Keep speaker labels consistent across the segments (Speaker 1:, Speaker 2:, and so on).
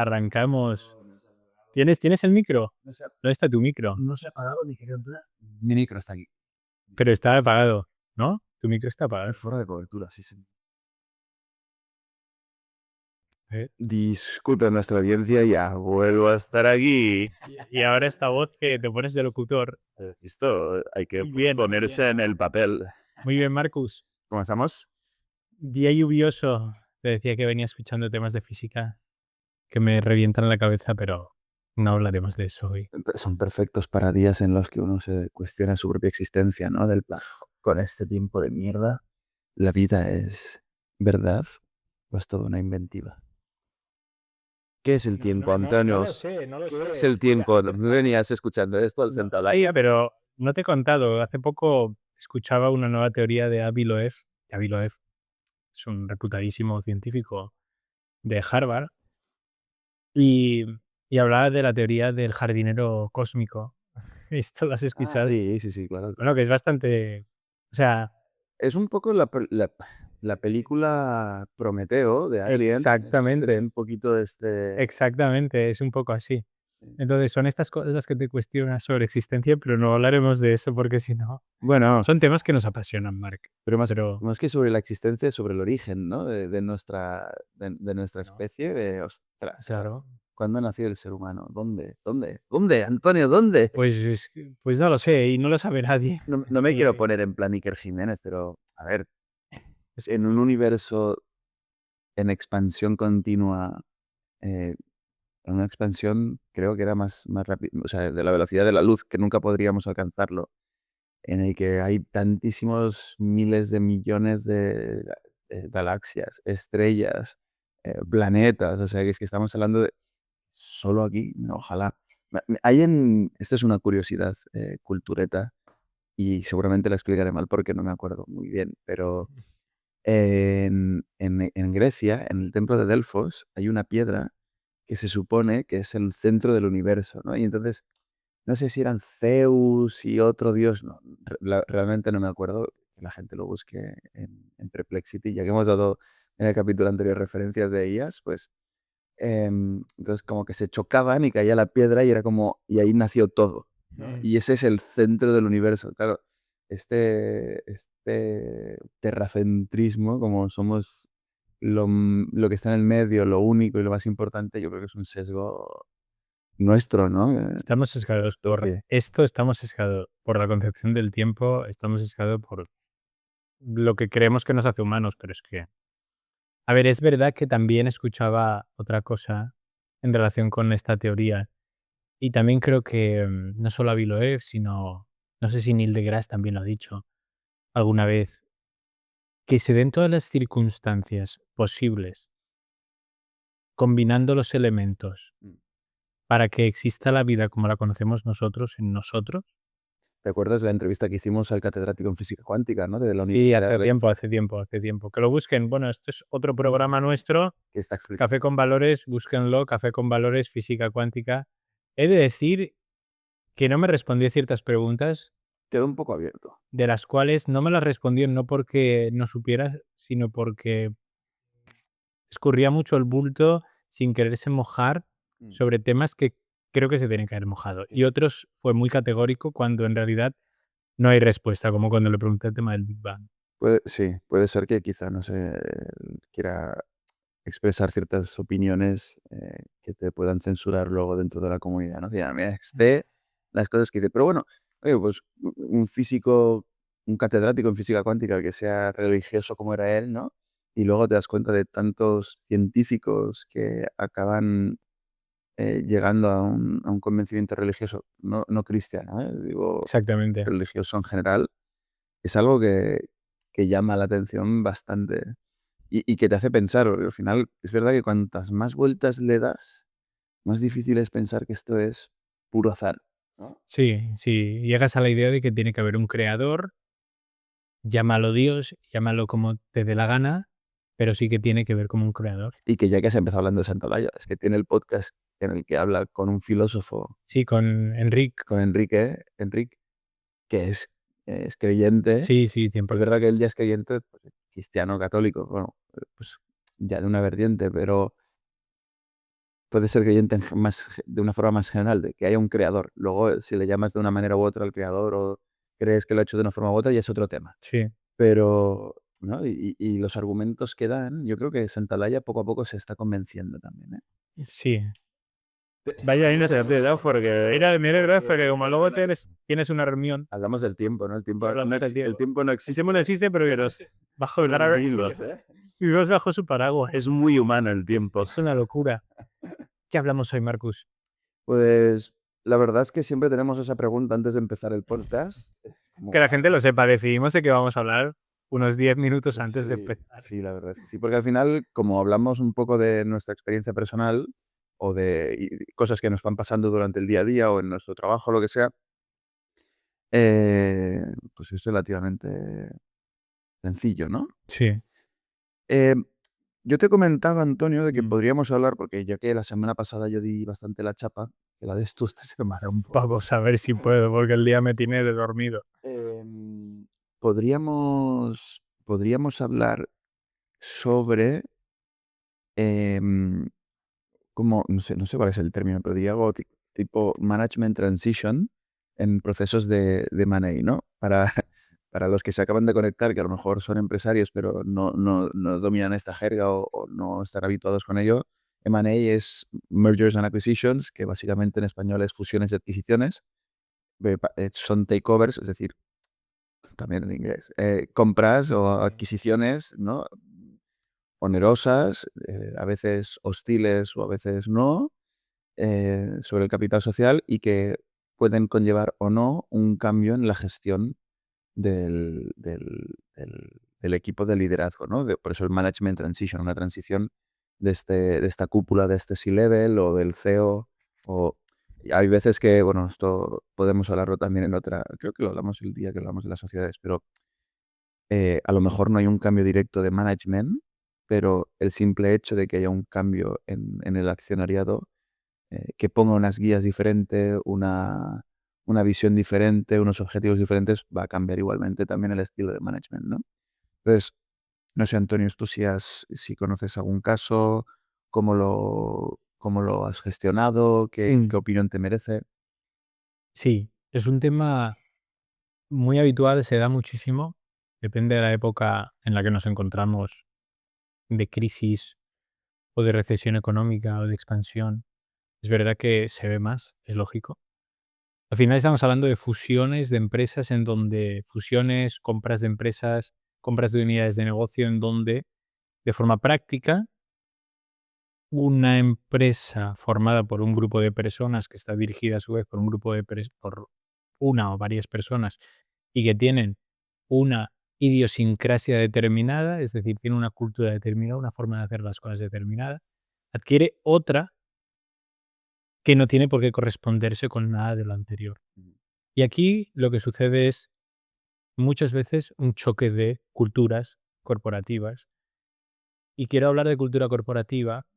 Speaker 1: Arrancamos.
Speaker 2: No se ha apagado.
Speaker 1: ¿Tienes el micro?
Speaker 2: No se ha,
Speaker 1: ¿Dónde está tu micro?
Speaker 2: no se ha apagado ni quería entrar. Mi micro está aquí.
Speaker 1: Pero está apagado, ¿no? Tu micro está apagado.
Speaker 2: Es fuera de cobertura, sí.
Speaker 1: ¿Eh?
Speaker 2: Disculpen nuestra audiencia, ya vuelvo a estar aquí.
Speaker 1: Y ahora esta voz que te pones de locutor.
Speaker 2: Esto hay que
Speaker 1: Muy bien,
Speaker 2: ponerse en el papel.
Speaker 1: Muy bien, Marcus.
Speaker 2: ¿Cómo estamos?
Speaker 1: Día lluvioso. Te decía que venía escuchando temas de física que me revientan la cabeza, pero no hablaremos de eso hoy.
Speaker 2: Son perfectos para días en los que uno se cuestiona su propia existencia, ¿no? Del plan, con este tiempo de mierda, ¿la vida es verdad o es toda una inventiva? ¿Qué es el tiempo, Antonio?
Speaker 1: No lo sé.
Speaker 2: ¿Qué es el tiempo? Venías escuchando esto al sentado ahí.
Speaker 1: Sí, pero no te he contado. Hace poco escuchaba una nueva teoría de Avi Loeb. Avi Loeb es un reputadísimo científico de Harvard y, y hablaba de la teoría del jardinero cósmico. ¿Esto lo has escuchado?
Speaker 2: Sí, claro.
Speaker 1: Bueno, que es bastante... O sea,
Speaker 2: Es un poco la película Prometeo de Alien.
Speaker 1: exactamente,
Speaker 2: Un poquito de este...
Speaker 1: exactamente, es un poco así. Entonces son estas cosas las que te cuestionas sobre existencia, pero no hablaremos de eso porque si no...
Speaker 2: Bueno,
Speaker 1: Son temas que nos apasionan, Mark.
Speaker 2: pero
Speaker 1: Pero
Speaker 2: más que sobre la existencia, sobre el origen, ¿no? De nuestra especie. Ostras,
Speaker 1: claro,
Speaker 2: ¿cuándo nació el ser humano? ¿Dónde, Antonio? ¿Dónde?
Speaker 1: pues no lo sé y no lo sabe nadie.
Speaker 2: No me quiero poner en plan Iker Jiménez, pero a ver, en un universo en expansión continua, en una expansión creo que era más rápido, o sea, de la velocidad de la luz, que nunca podríamos alcanzarlo, en el que hay tantísimos miles de millones de galaxias, estrellas, planetas, o sea, que es que estamos hablando de solo aquí, ojalá. Esta es una curiosidad cultureta y seguramente la explicaré mal porque no me acuerdo muy bien, pero en Grecia, en el templo de Delfos, hay una piedra que se supone que es el centro del universo, ¿no? Y entonces, no sé si eran Zeus y otro dios, no, realmente no me acuerdo, que la gente lo busque en Perplexity, ya que hemos dado en el capítulo anterior referencias de ellas, pues entonces como que se chocaban y caía la piedra y era como, y ahí nació todo, ¿no? Y ese es el centro del universo, claro. Este terracentrismo, como somos lo que está en el medio, lo único y lo más importante, yo creo que es un sesgo nuestro, ¿no?
Speaker 1: Estamos sesgados por
Speaker 2: ¿Qué?
Speaker 1: esto, estamos sesgados por la concepción del tiempo, estamos sesgados por lo que creemos que nos hace humanos, pero es que... A ver, es verdad que también escuchaba otra cosa en relación con esta teoría y también creo que no solo Avi Loeb, sino, no sé si Neil deGrasse también lo ha dicho alguna vez, que se den todas las circunstancias posibles combinando los elementos
Speaker 2: Mm.
Speaker 1: para que exista la vida como la conocemos nosotros en nosotros.
Speaker 2: ¿Te acuerdas de la entrevista que hicimos al catedrático en física cuántica, ¿no? De la
Speaker 1: Sí,
Speaker 2: Universidad de
Speaker 1: hace tiempo. Que lo busquen. Bueno, esto es otro programa nuestro,
Speaker 2: que está explicando.
Speaker 1: Café con Valores, búsquenlo, Café con Valores, Física Cuántica. He de decir que no me respondió ciertas preguntas,
Speaker 2: Quedó un poco abierto.
Speaker 1: de las cuales no me las respondió no porque no supiera, sino porque escurría mucho el bulto sin quererse mojar
Speaker 2: Mm.
Speaker 1: sobre temas que creo que se tienen que haber mojado. Y otros fue muy categórico cuando en realidad no hay respuesta, como cuando le pregunté el tema del Big Bang.
Speaker 2: Sí, puede ser que quizá no se quiera expresar ciertas opiniones que te puedan censurar luego dentro de la comunidad, ¿no? Mira, las cosas que dice. Pero bueno, oye, pues un físico, un catedrático en física cuántica que sea religioso como era él, ¿no? Y luego te das cuenta de tantos científicos que acaban llegando a un convencimiento religioso, no cristiano, digo
Speaker 1: Exactamente.
Speaker 2: religioso en general, es algo que llama la atención bastante. Y que te hace pensar, porque al final es verdad que cuantas más vueltas le das, más difícil es pensar que esto es puro azar, ¿no?
Speaker 1: Sí, sí, llegas a la idea de que tiene que haber un creador, llámalo Dios, llámalo como te dé la gana, pero sí que tiene que ver como un creador.
Speaker 2: Y que ya que has empezado hablando de Santolaya, es que tiene el podcast en el que habla con un filósofo,
Speaker 1: Sí, con Enric.
Speaker 2: con Enrique, que es creyente.
Speaker 1: Sí, sí,
Speaker 2: Es
Speaker 1: 100%.
Speaker 2: verdad que él ya es creyente, pues, cristiano, católico, bueno, pues ya de una vertiente, pero puede ser creyente de una forma más general, de que haya un creador. Luego, si le llamas de una manera u otra al creador o crees que lo ha hecho de una forma u otra, ya es otro tema.
Speaker 1: Sí,
Speaker 2: Pero, ¿no? Y los argumentos que dan, yo creo que Santalaya poco a poco se está convenciendo también, ¿eh?
Speaker 1: sí. Vaya, ahí no se te da porque era de mi gracia que como luego tienes una reunión.
Speaker 2: Hablamos del tiempo, ¿no? El tiempo,
Speaker 1: Hablamos del
Speaker 2: el
Speaker 1: tiempo.
Speaker 2: tiempo no
Speaker 1: El
Speaker 2: existe.
Speaker 1: tiempo no existe, pero Dios, bajo el
Speaker 2: Vivimos, ¿eh?
Speaker 1: vivimos bajo su paraguas.
Speaker 2: Es muy humano el tiempo.
Speaker 1: Es una locura. ¿Qué hablamos hoy, Marcus?
Speaker 2: Pues la verdad es que siempre tenemos esa pregunta antes de empezar el podcast.
Speaker 1: Que la gente lo sepa, decidimos de qué vamos a hablar unos 10 minutos antes de
Speaker 2: Sí,
Speaker 1: empezar.
Speaker 2: sí, la verdad es que sí, porque al final, como hablamos un poco de nuestra experiencia personal o de cosas que nos van pasando durante el día a día o en nuestro trabajo, lo que sea, eh, pues es relativamente sencillo, ¿no?
Speaker 1: Sí.
Speaker 2: Eh, yo te comentaba, Antonio, de que
Speaker 1: Mm.
Speaker 2: podríamos hablar, porque ya que la semana pasada yo di bastante la chapa, que la des tú esta semana un poco.
Speaker 1: Vamos a ver si puedo, porque el día me tiene de dormido.
Speaker 2: Podríamos hablar sobre em, como, no sé cuál es el término, pero digo tipo management transition en procesos de M&A, ¿no? Para los que se acaban de conectar, que a lo mejor son empresarios, pero no dominan esta jerga o no están habituados con ello, M&A es Mergers and Acquisitions, que básicamente en español es fusiones y adquisiciones. Son takeovers, es decir, también en inglés, compras o adquisiciones, ¿no? Onerosas, a veces hostiles o a veces no, sobre el capital social y que pueden conllevar o no un cambio en la gestión del equipo de liderazgo, ¿no? Por eso el management transition, una transición de esta cúpula, de este C-level o del CEO. O, y hay veces que, bueno, esto podemos hablarlo también en otra, creo que lo hablamos el día que hablamos de las sociedades, pero a lo mejor no hay un cambio directo de management, pero el simple hecho de que haya un cambio en el accionariado que ponga unas guías diferentes, una visión diferente, unos objetivos diferentes, va a cambiar igualmente también el estilo de management, ¿no? Entonces, no sé, Antonio, tú si conoces algún caso, cómo lo has gestionado, qué opinión te merece.
Speaker 1: Sí, es un tema muy habitual, se da muchísimo. Depende de la época en la que nos encontramos, de crisis o de recesión económica o de expansión. Es verdad que se ve más, es lógico. Al final estamos hablando de fusiones de empresas en donde fusiones, compras de empresas, compras de unidades de negocio en donde, de forma práctica, una empresa formada por un grupo de personas que está dirigida a su vez por un grupo por una o varias personas y que tienen una idiosincrasia determinada, es decir, tiene una cultura determinada, una forma de hacer las cosas determinada, adquiere otra que no tiene por qué corresponderse con nada de lo anterior. Y aquí lo que sucede es muchas veces un choque de culturas corporativas. Y quiero hablar de cultura corporativa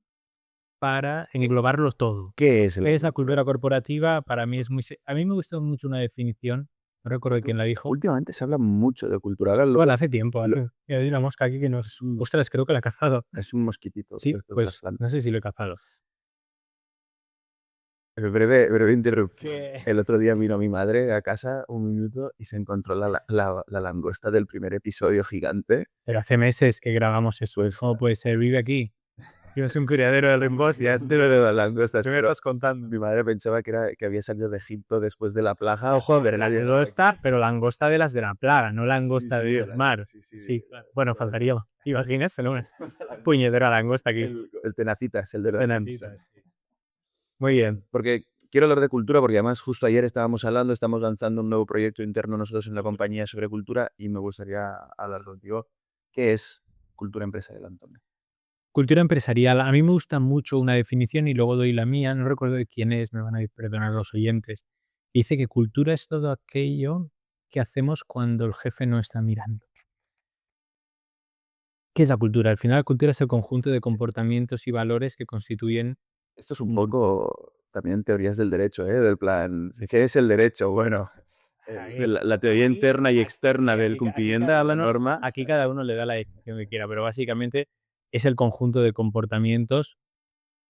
Speaker 1: para englobarlo todo.
Speaker 2: ¿Qué es
Speaker 1: ¿Qué es la cultura corporativa? Para mí es a mí me gusta mucho una definición, no recuerdo quién la dijo.
Speaker 2: Últimamente se habla mucho de cultura. Ahora
Speaker 1: Bueno, hace tiempo,
Speaker 2: lo-
Speaker 1: y hay una mosca aquí que
Speaker 2: es
Speaker 1: nos...
Speaker 2: un,
Speaker 1: Ostras, creo que la he cazado.
Speaker 2: es un mosquitito
Speaker 1: Sí,
Speaker 2: de otras
Speaker 1: pues no
Speaker 2: plantas.
Speaker 1: sé si lo he cazado.
Speaker 2: Breve interrupción.
Speaker 1: Que...
Speaker 2: El otro día vino mi madre a casa un minuto y se encontró la langosta del primer episodio gigante.
Speaker 1: Pero hace meses que grabamos eso.
Speaker 2: Pues
Speaker 1: ¿Cómo puede ser? Vive aquí. Yo soy un criadero de rimbos y ya te
Speaker 2: de las langostas.
Speaker 1: ¿qué me
Speaker 2: Pero
Speaker 1: estás contando?
Speaker 2: mi madre pensaba que había salido de Egipto después de la plaga.
Speaker 1: Ojo, pero la langosta, pero langosta de las de la plaga, no
Speaker 2: Sí,
Speaker 1: langosta
Speaker 2: sí,
Speaker 1: del mar.
Speaker 2: sí, sí,
Speaker 1: Sí, claro. Bueno, faltaría. Imagínate, ¿no? Una puñetera langosta aquí.
Speaker 2: el tenacitas, el de los
Speaker 1: Tenantita, sí. Muy bien.
Speaker 2: porque quiero hablar de cultura, porque además justo ayer estábamos hablando, estamos lanzando un nuevo proyecto interno nosotros en la compañía sobre cultura y me gustaría hablar contigo. ¿Qué es cultura empresarial, Antonio?
Speaker 1: Cultura empresarial. A mí me gusta mucho una definición y luego doy la mía. No recuerdo de quién es, me van a perdonar los oyentes. Dice que cultura es todo aquello que hacemos cuando el jefe no está mirando. ¿Qué es la cultura? Al final, la cultura es el conjunto de comportamientos y valores que constituyen
Speaker 2: Esto es un
Speaker 1: un grupo.
Speaker 2: poco también teorías del derecho, ¿eh? Del plan,
Speaker 1: Sí,
Speaker 2: ¿qué
Speaker 1: sí.
Speaker 2: es el derecho? Bueno, la teoría interna y externa del cumplimiento de la norma.
Speaker 1: Aquí cada uno le da la definición que quiera, pero básicamente es el conjunto de comportamientos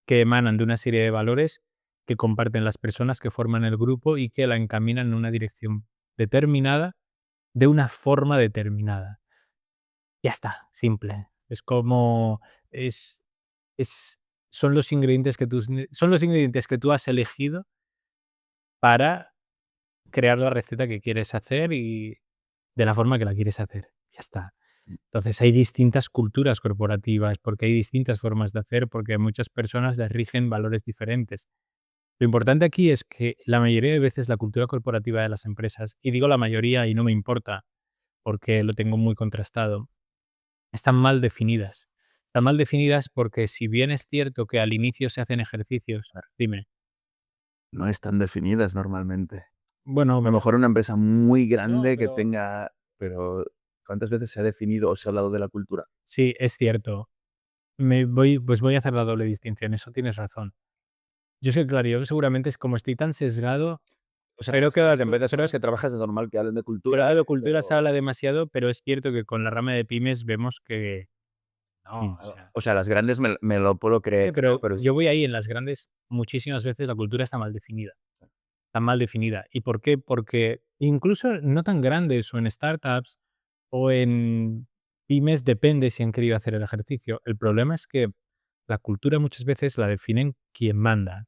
Speaker 1: que emanan de una serie de valores que comparten las personas que forman el grupo y que la encaminan en una dirección determinada, de una forma determinada. Ya está, simple. Es como es es son los ingredientes que tú has elegido para crear la receta que quieres hacer y de la forma que la quieres hacer. Ya está. Entonces, hay distintas culturas corporativas, porque hay distintas formas de hacer, porque a muchas personas les rigen valores diferentes. Lo importante aquí es que la mayoría de veces la cultura corporativa de las empresas, y digo la mayoría y no me importa, porque lo tengo muy contrastado, están mal definidas. Están mal definidas porque si bien es cierto que al inicio se hacen ejercicios, dime,
Speaker 2: No están definidas normalmente.
Speaker 1: bueno,
Speaker 2: A lo mejor una empresa muy
Speaker 1: no,
Speaker 2: grande que
Speaker 1: pero
Speaker 2: tenga, pero ¿cuántas veces se ha definido o se ha hablado de la cultura?
Speaker 1: sí, es cierto. Pues voy a hacer la doble distinción, eso tienes razón. Yo sé, claro, yo seguramente es como estoy tan sesgado,
Speaker 2: O sea,
Speaker 1: creo que
Speaker 2: las empresas con las que trabajas es normal que hablen de
Speaker 1: pero
Speaker 2: cultura,
Speaker 1: de cultura se
Speaker 2: pero
Speaker 1: habla demasiado, pero es cierto que con la rama de pymes vemos que no, o sea,
Speaker 2: o sea, las grandes me lo puedo creer,
Speaker 1: pero
Speaker 2: pero
Speaker 1: yo voy ahí en las grandes, muchísimas veces la cultura está mal definida. Está mal definida. ¿Y por qué? Porque incluso no tan grandes o en startups o en pymes, depende si han querido hacer el ejercicio. El problema es que la cultura muchas veces la definen quien manda.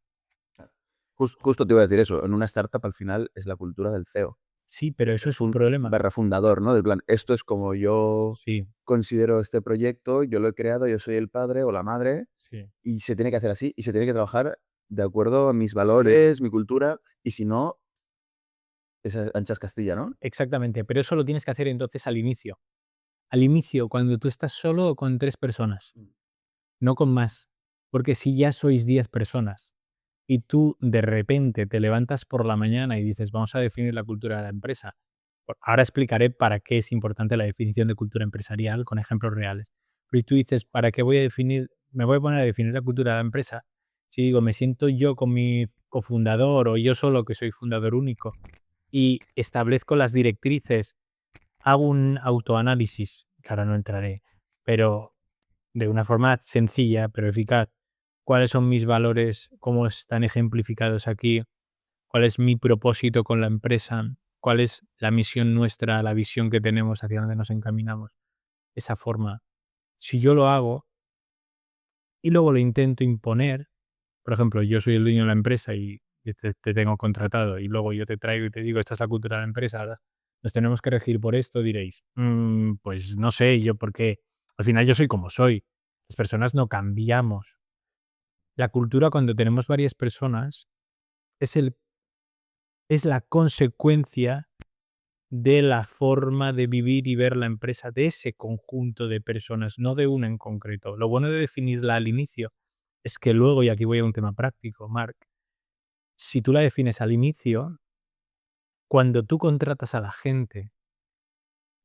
Speaker 2: justo te iba a decir eso, en una startup al final es la cultura del CEO.
Speaker 1: Sí, pero eso
Speaker 2: Es
Speaker 1: es un problema.
Speaker 2: barra fundador, ¿no? Del plan, esto es como yo
Speaker 1: Sí,
Speaker 2: considero este proyecto, yo lo he creado, yo soy el padre o la madre
Speaker 1: sí.
Speaker 2: y se tiene que hacer así y se tiene que trabajar de acuerdo a mis valores, mi cultura y si no, es anchas Castilla, ¿no?
Speaker 1: Exactamente, pero eso lo tienes que hacer entonces al inicio. Al inicio, cuando tú estás solo o con 3 personas, no con más. Porque si ya sois 10 personas y tú de repente te levantas por la mañana y dices, vamos a definir la cultura de la empresa. Ahora explicaré para qué es importante la definición de cultura empresarial con ejemplos reales. Pero y tú dices, ¿para qué voy a definir, me voy a poner a definir la cultura de la empresa? Si digo, me siento yo con mi cofundador o yo solo que soy fundador único y establezco las directrices, hago un autoanálisis, que ahora no entraré, pero de una forma sencilla pero eficaz. ¿Cuáles son mis valores? ¿Cómo están ejemplificados aquí? ¿Cuál es mi propósito con la empresa? ¿Cuál es la misión nuestra, la visión que tenemos, hacia dónde nos encaminamos? Esa forma. Si yo lo hago y luego lo intento imponer, por ejemplo, yo soy el dueño de la empresa y te tengo contratado y luego yo te traigo y te digo, esta es la cultura de la empresa, ahora nos tenemos que regir por esto, diréis, pues no sé, yo porque al final yo soy como soy. Las personas no cambiamos. La cultura, cuando tenemos varias personas, es, es la consecuencia de la forma de vivir y ver la empresa de ese conjunto de personas, no de una en concreto. Lo bueno de definirla al inicio es que luego, y aquí voy a un tema práctico, Marc, si tú la defines al inicio, cuando tú contratas a la gente,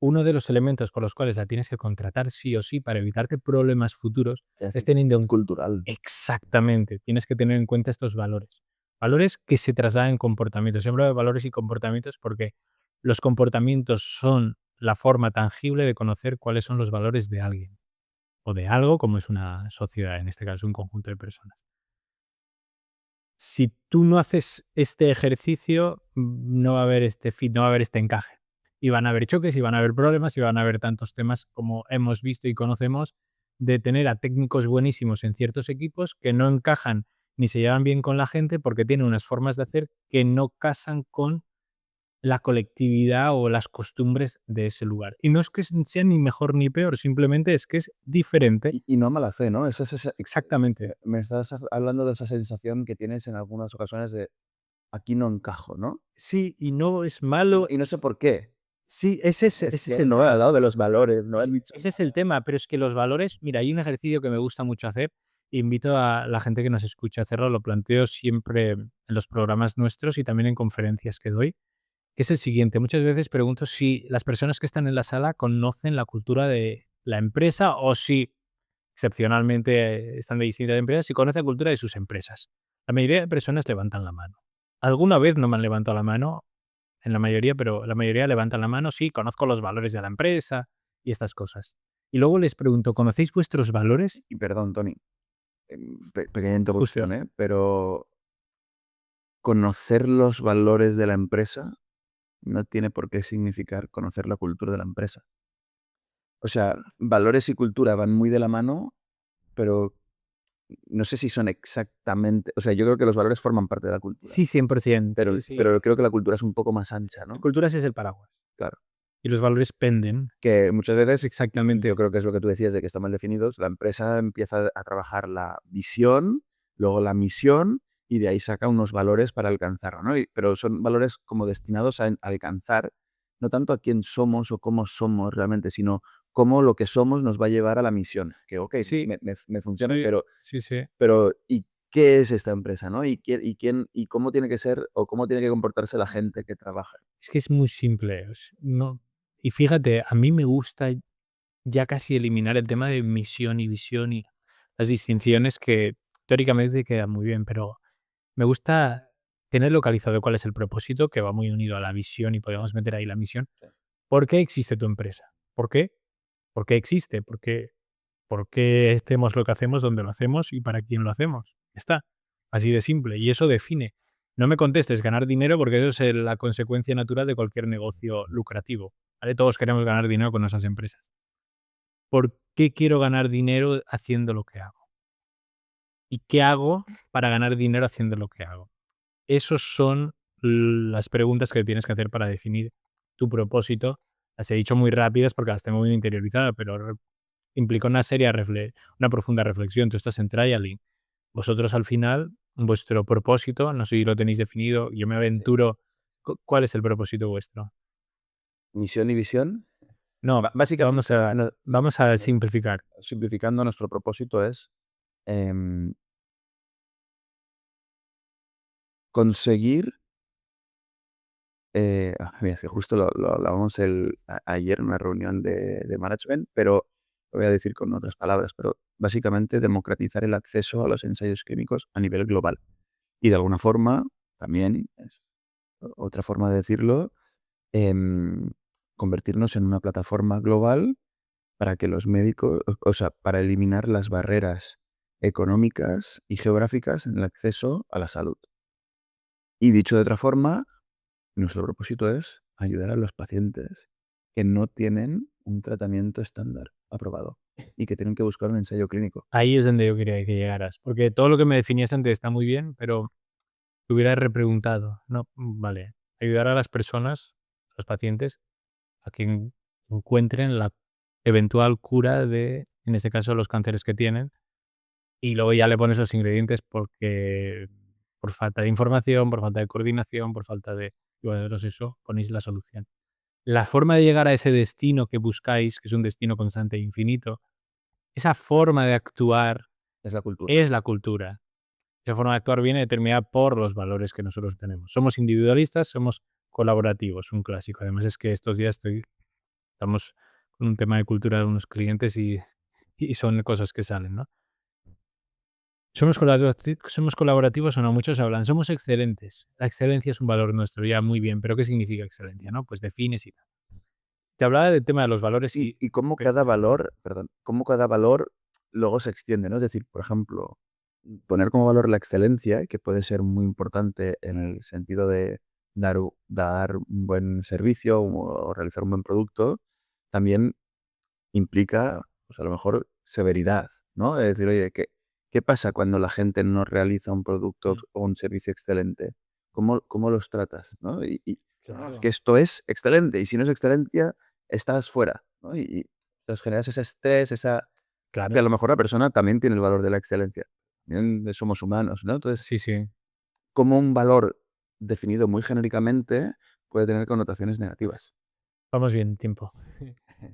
Speaker 1: uno de los elementos por los cuales la tienes que contratar sí o sí para evitarte problemas futuros es teniendo
Speaker 2: Es
Speaker 1: en
Speaker 2: cultural.
Speaker 1: exactamente, tienes que tener en cuenta estos valores. Valores que se trasladan en comportamientos. Siempre hablo de valores y comportamientos porque los comportamientos son la forma tangible de conocer cuáles son los valores de alguien o de algo, como es una sociedad, en este caso un conjunto de personas. Si tú no haces este ejercicio, no va a haber este fit, no va a haber este encaje. Y van a haber choques, y van a haber problemas, y van a haber tantos temas como hemos visto y conocemos de tener a técnicos buenísimos en ciertos equipos que no encajan ni se llevan bien con la gente porque tienen unas formas de hacer que no casan con la colectividad o las costumbres de ese lugar. Y no es que sea ni mejor ni peor, simplemente es que es diferente.
Speaker 2: Y no mala fe, ¿no? Eso es
Speaker 1: Exactamente.
Speaker 2: me estás hablando de esa sensación que tienes en algunas ocasiones de aquí no encajo, ¿no?
Speaker 1: Sí, y no es malo.
Speaker 2: Y no sé por qué.
Speaker 1: Sí,
Speaker 2: Es
Speaker 1: ese es
Speaker 2: que
Speaker 1: el
Speaker 2: no he hablado de los valores, no he dicho
Speaker 1: ese es el tema, pero es que los valores, mira, hay un ejercicio que me gusta mucho hacer, invito a la gente que nos escucha a hacerlo, lo planteo siempre en los programas nuestros y también en conferencias que doy, que es el siguiente. Muchas veces pregunto si las personas que están en la sala conocen la cultura de la empresa o si excepcionalmente están de distintas empresas, si conocen la cultura de sus empresas. La mayoría de personas levantan la mano. Alguna vez no me han levantado la mano, en la mayoría, pero la mayoría levantan la mano, sí, conozco los valores de la empresa y estas cosas. Y luego les pregunto, ¿conocéis vuestros valores?
Speaker 2: y perdón, Tony, pequeña interrupción,
Speaker 1: Justo.
Speaker 2: pero conocer los valores de la empresa no tiene por qué significar conocer la cultura de la empresa. O sea, valores y cultura van muy de la mano, pero no sé si son exactamente, o sea, yo creo que los valores forman parte de la cultura,
Speaker 1: Sí, 100%.
Speaker 2: pero
Speaker 1: Sí, sí.
Speaker 2: pero creo que la cultura es un poco más ancha,
Speaker 1: La
Speaker 2: ¿no?
Speaker 1: cultura sí es el paraguas.
Speaker 2: Claro.
Speaker 1: Y los valores penden.
Speaker 2: Que muchas veces, yo
Speaker 1: Exactamente.
Speaker 2: creo que es lo que tú decías de que están mal definidos, la empresa empieza a trabajar la visión, luego la misión y de ahí saca unos valores para alcanzarlo, ¿no? Pero son valores como destinados a alcanzar, no tanto a quién somos o cómo somos realmente, sino cómo lo que somos nos va a llevar a la misión. Que, okey,
Speaker 1: Sí,
Speaker 2: me funciona,
Speaker 1: sí,
Speaker 2: pero
Speaker 1: sí, sí.
Speaker 2: ¿y qué es esta empresa, no? ¿Y cómo tiene que ser o cómo tiene que comportarse la gente que trabaja?
Speaker 1: Es que es muy simple. No. Y fíjate, a mí me gusta ya casi eliminar el tema de misión y visión y las distinciones que teóricamente quedan muy bien, pero me gusta tener localizado cuál es el propósito, que va muy unido a la visión y podemos meter ahí la misión. ¿Por qué existe tu empresa? ¿Por qué? ¿Por qué existe? ¿Por qué hacemos lo que hacemos, donde lo hacemos y para quién lo hacemos? Ya está. Así de simple. Y eso define. No me contestes ganar dinero porque eso es la consecuencia natural de cualquier negocio lucrativo. ¿Vale? Todos queremos ganar dinero con nuestras empresas. ¿Por qué quiero ganar dinero haciendo lo que hago? ¿Y qué hago para ganar dinero haciendo lo que hago? Esos son las preguntas que tienes que hacer para definir tu propósito. Las he dicho muy rápidas porque las tengo muy interiorizadas, pero implica una profunda reflexión. Tú estás en trialing. Vosotros al final, vuestro propósito, no sé si lo tenéis definido, yo me
Speaker 2: Sí.
Speaker 1: aventuro. ¿Cuál es el propósito vuestro?
Speaker 2: Misión y visión.
Speaker 1: No,
Speaker 2: Básicamente,
Speaker 1: vamos a simplificar.
Speaker 2: simplificando, nuestro propósito es em, conseguir, mira, es que justo lo hablábamos ayer en una reunión de management, pero lo voy a decir con otras palabras, pero básicamente democratizar el acceso a los ensayos clínicos a nivel global. Y de alguna forma, también, es otra forma de decirlo, em, convertirnos en una plataforma global para que los médicos, o sea, para eliminar las barreras económicas y geográficas en el acceso a la salud. Y dicho de otra forma, nuestro propósito es ayudar a los pacientes que no tienen un tratamiento estándar aprobado y que tienen que buscar un ensayo clínico.
Speaker 1: Ahí es donde yo quería que llegaras, porque todo lo que me definías antes está muy bien, pero te hubiera repreguntado. No, vale, ayudar a las personas, a los pacientes, a que encuentren la eventual cura de, en este caso, los cánceres que tienen, y luego ya le pones los ingredientes porque por falta de información, por falta de coordinación, por falta de, y bueno, pues eso, ponéis la solución. La forma de llegar a ese destino que buscáis, que es un destino constante e infinito, esa forma de actuar
Speaker 2: Es la cultura.
Speaker 1: es la cultura. Esa forma de actuar viene determinada por los valores que nosotros tenemos. Somos individualistas, somos colaborativos, un clásico. Además es que estos días estamos con un tema de cultura de unos clientes y son cosas que salen, ¿no? Somos colaborativos o no, muchos hablan, somos excelentes. La excelencia es un valor nuestro, ya muy bien, pero ¿qué significa excelencia? ¿No? Pues defines y tal. Te hablaba del tema de los valores
Speaker 2: Y cómo cada valor, perdón, cómo cada valor luego se extiende, ¿no? Es decir, por ejemplo, poner como valor la excelencia, que puede ser muy importante en el sentido de dar un buen servicio o realizar un buen producto, también implica, pues a lo mejor, severidad, ¿no? Es decir, oye, ¿qué pasa cuando la gente no realiza un producto
Speaker 1: Mm,
Speaker 2: o un servicio excelente? ¿Cómo los tratas, no? No, es que
Speaker 1: claro.
Speaker 2: esto es excelente, y si no es excelencia, estás fuera, ¿no? Entonces generas ese estrés, que a
Speaker 1: Claro.
Speaker 2: lo mejor la persona también tiene el valor de la excelencia. También somos humanos, ¿no? Entonces,
Speaker 1: Sí, sí.
Speaker 2: cómo un valor definido muy genéricamente puede tener connotaciones negativas.
Speaker 1: Vamos bien, tiempo.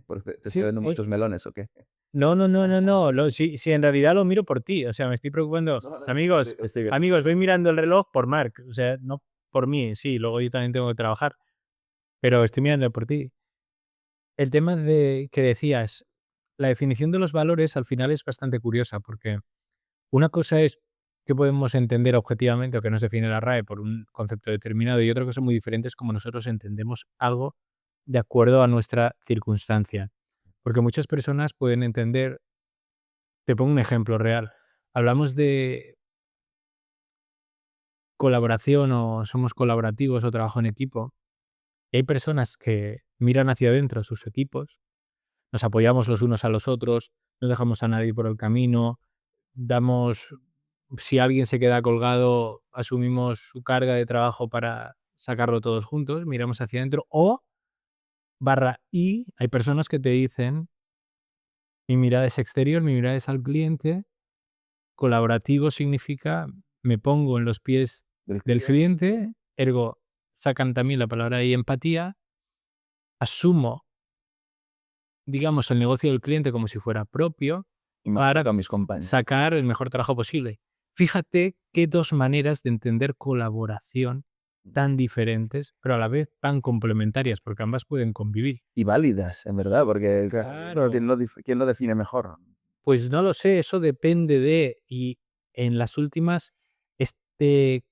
Speaker 2: Porque te estoy
Speaker 1: Sí,
Speaker 2: dando muchos melones, ¿o qué?
Speaker 1: no, no, no, no, no. Sí, en realidad lo miro por ti. O sea, me estoy preocupando.
Speaker 2: No, no,
Speaker 1: Amigos,
Speaker 2: estoy bien.
Speaker 1: amigos, voy mirando el reloj por Mark. O sea, no por mí. Sí, luego yo también tengo que trabajar. Pero estoy mirando por ti. El tema de que decías, la definición de los valores al final es bastante curiosa porque una cosa es que podemos entender objetivamente o que nos define la RAE por un concepto determinado y otra cosa muy diferente es cómo nosotros entendemos algo de acuerdo a nuestra circunstancia. Porque muchas personas pueden entender, te pongo un ejemplo real. hablamos de colaboración o somos colaborativos o trabajo en equipo, y hay personas que miran hacia adentro sus equipos, nos apoyamos los unos a los otros, no dejamos a nadie por el camino, damos, si alguien se queda colgado, asumimos su carga de trabajo para sacarlo todos juntos, miramos hacia adentro, o barra y hay personas que te dicen, mi mirada es exterior, mi mirada es al cliente, colaborativo significa me pongo en los pies
Speaker 2: Del
Speaker 1: del
Speaker 2: cliente.
Speaker 1: cliente, ergo sacan también la palabra ahí empatía, asumo, digamos, el negocio del cliente como si fuera propio
Speaker 2: Y me
Speaker 1: para
Speaker 2: acerco a mis compañeros.
Speaker 1: sacar el mejor trabajo posible. Fíjate qué 2 maneras de entender colaboración tan diferentes, pero a la vez tan complementarias, porque ambas pueden convivir.
Speaker 2: Y válidas, en verdad, porque claro,
Speaker 1: Claro.
Speaker 2: ¿quién lo define mejor?
Speaker 1: Pues no lo sé, eso depende de y en las últimas,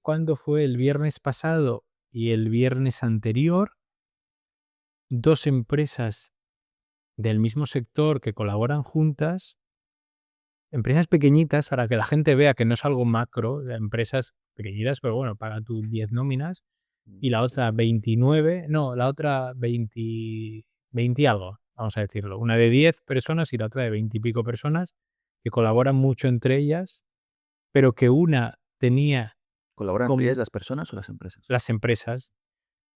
Speaker 1: ¿cuándo fue? El viernes pasado y el viernes anterior, 2 empresas del mismo sector que colaboran juntas, empresas pequeñitas para que la gente vea que no es algo macro, de empresas pequeñitas, pero bueno, paga tus 10 nóminas, y la otra 29, no, la otra 20 y algo, vamos a decirlo. Una de 10 personas y la otra de 20 y pico personas, que colaboran mucho entre ellas, pero que una tenía
Speaker 2: ¿Colaboran entre ellas
Speaker 1: como
Speaker 2: las personas o las empresas?
Speaker 1: las empresas,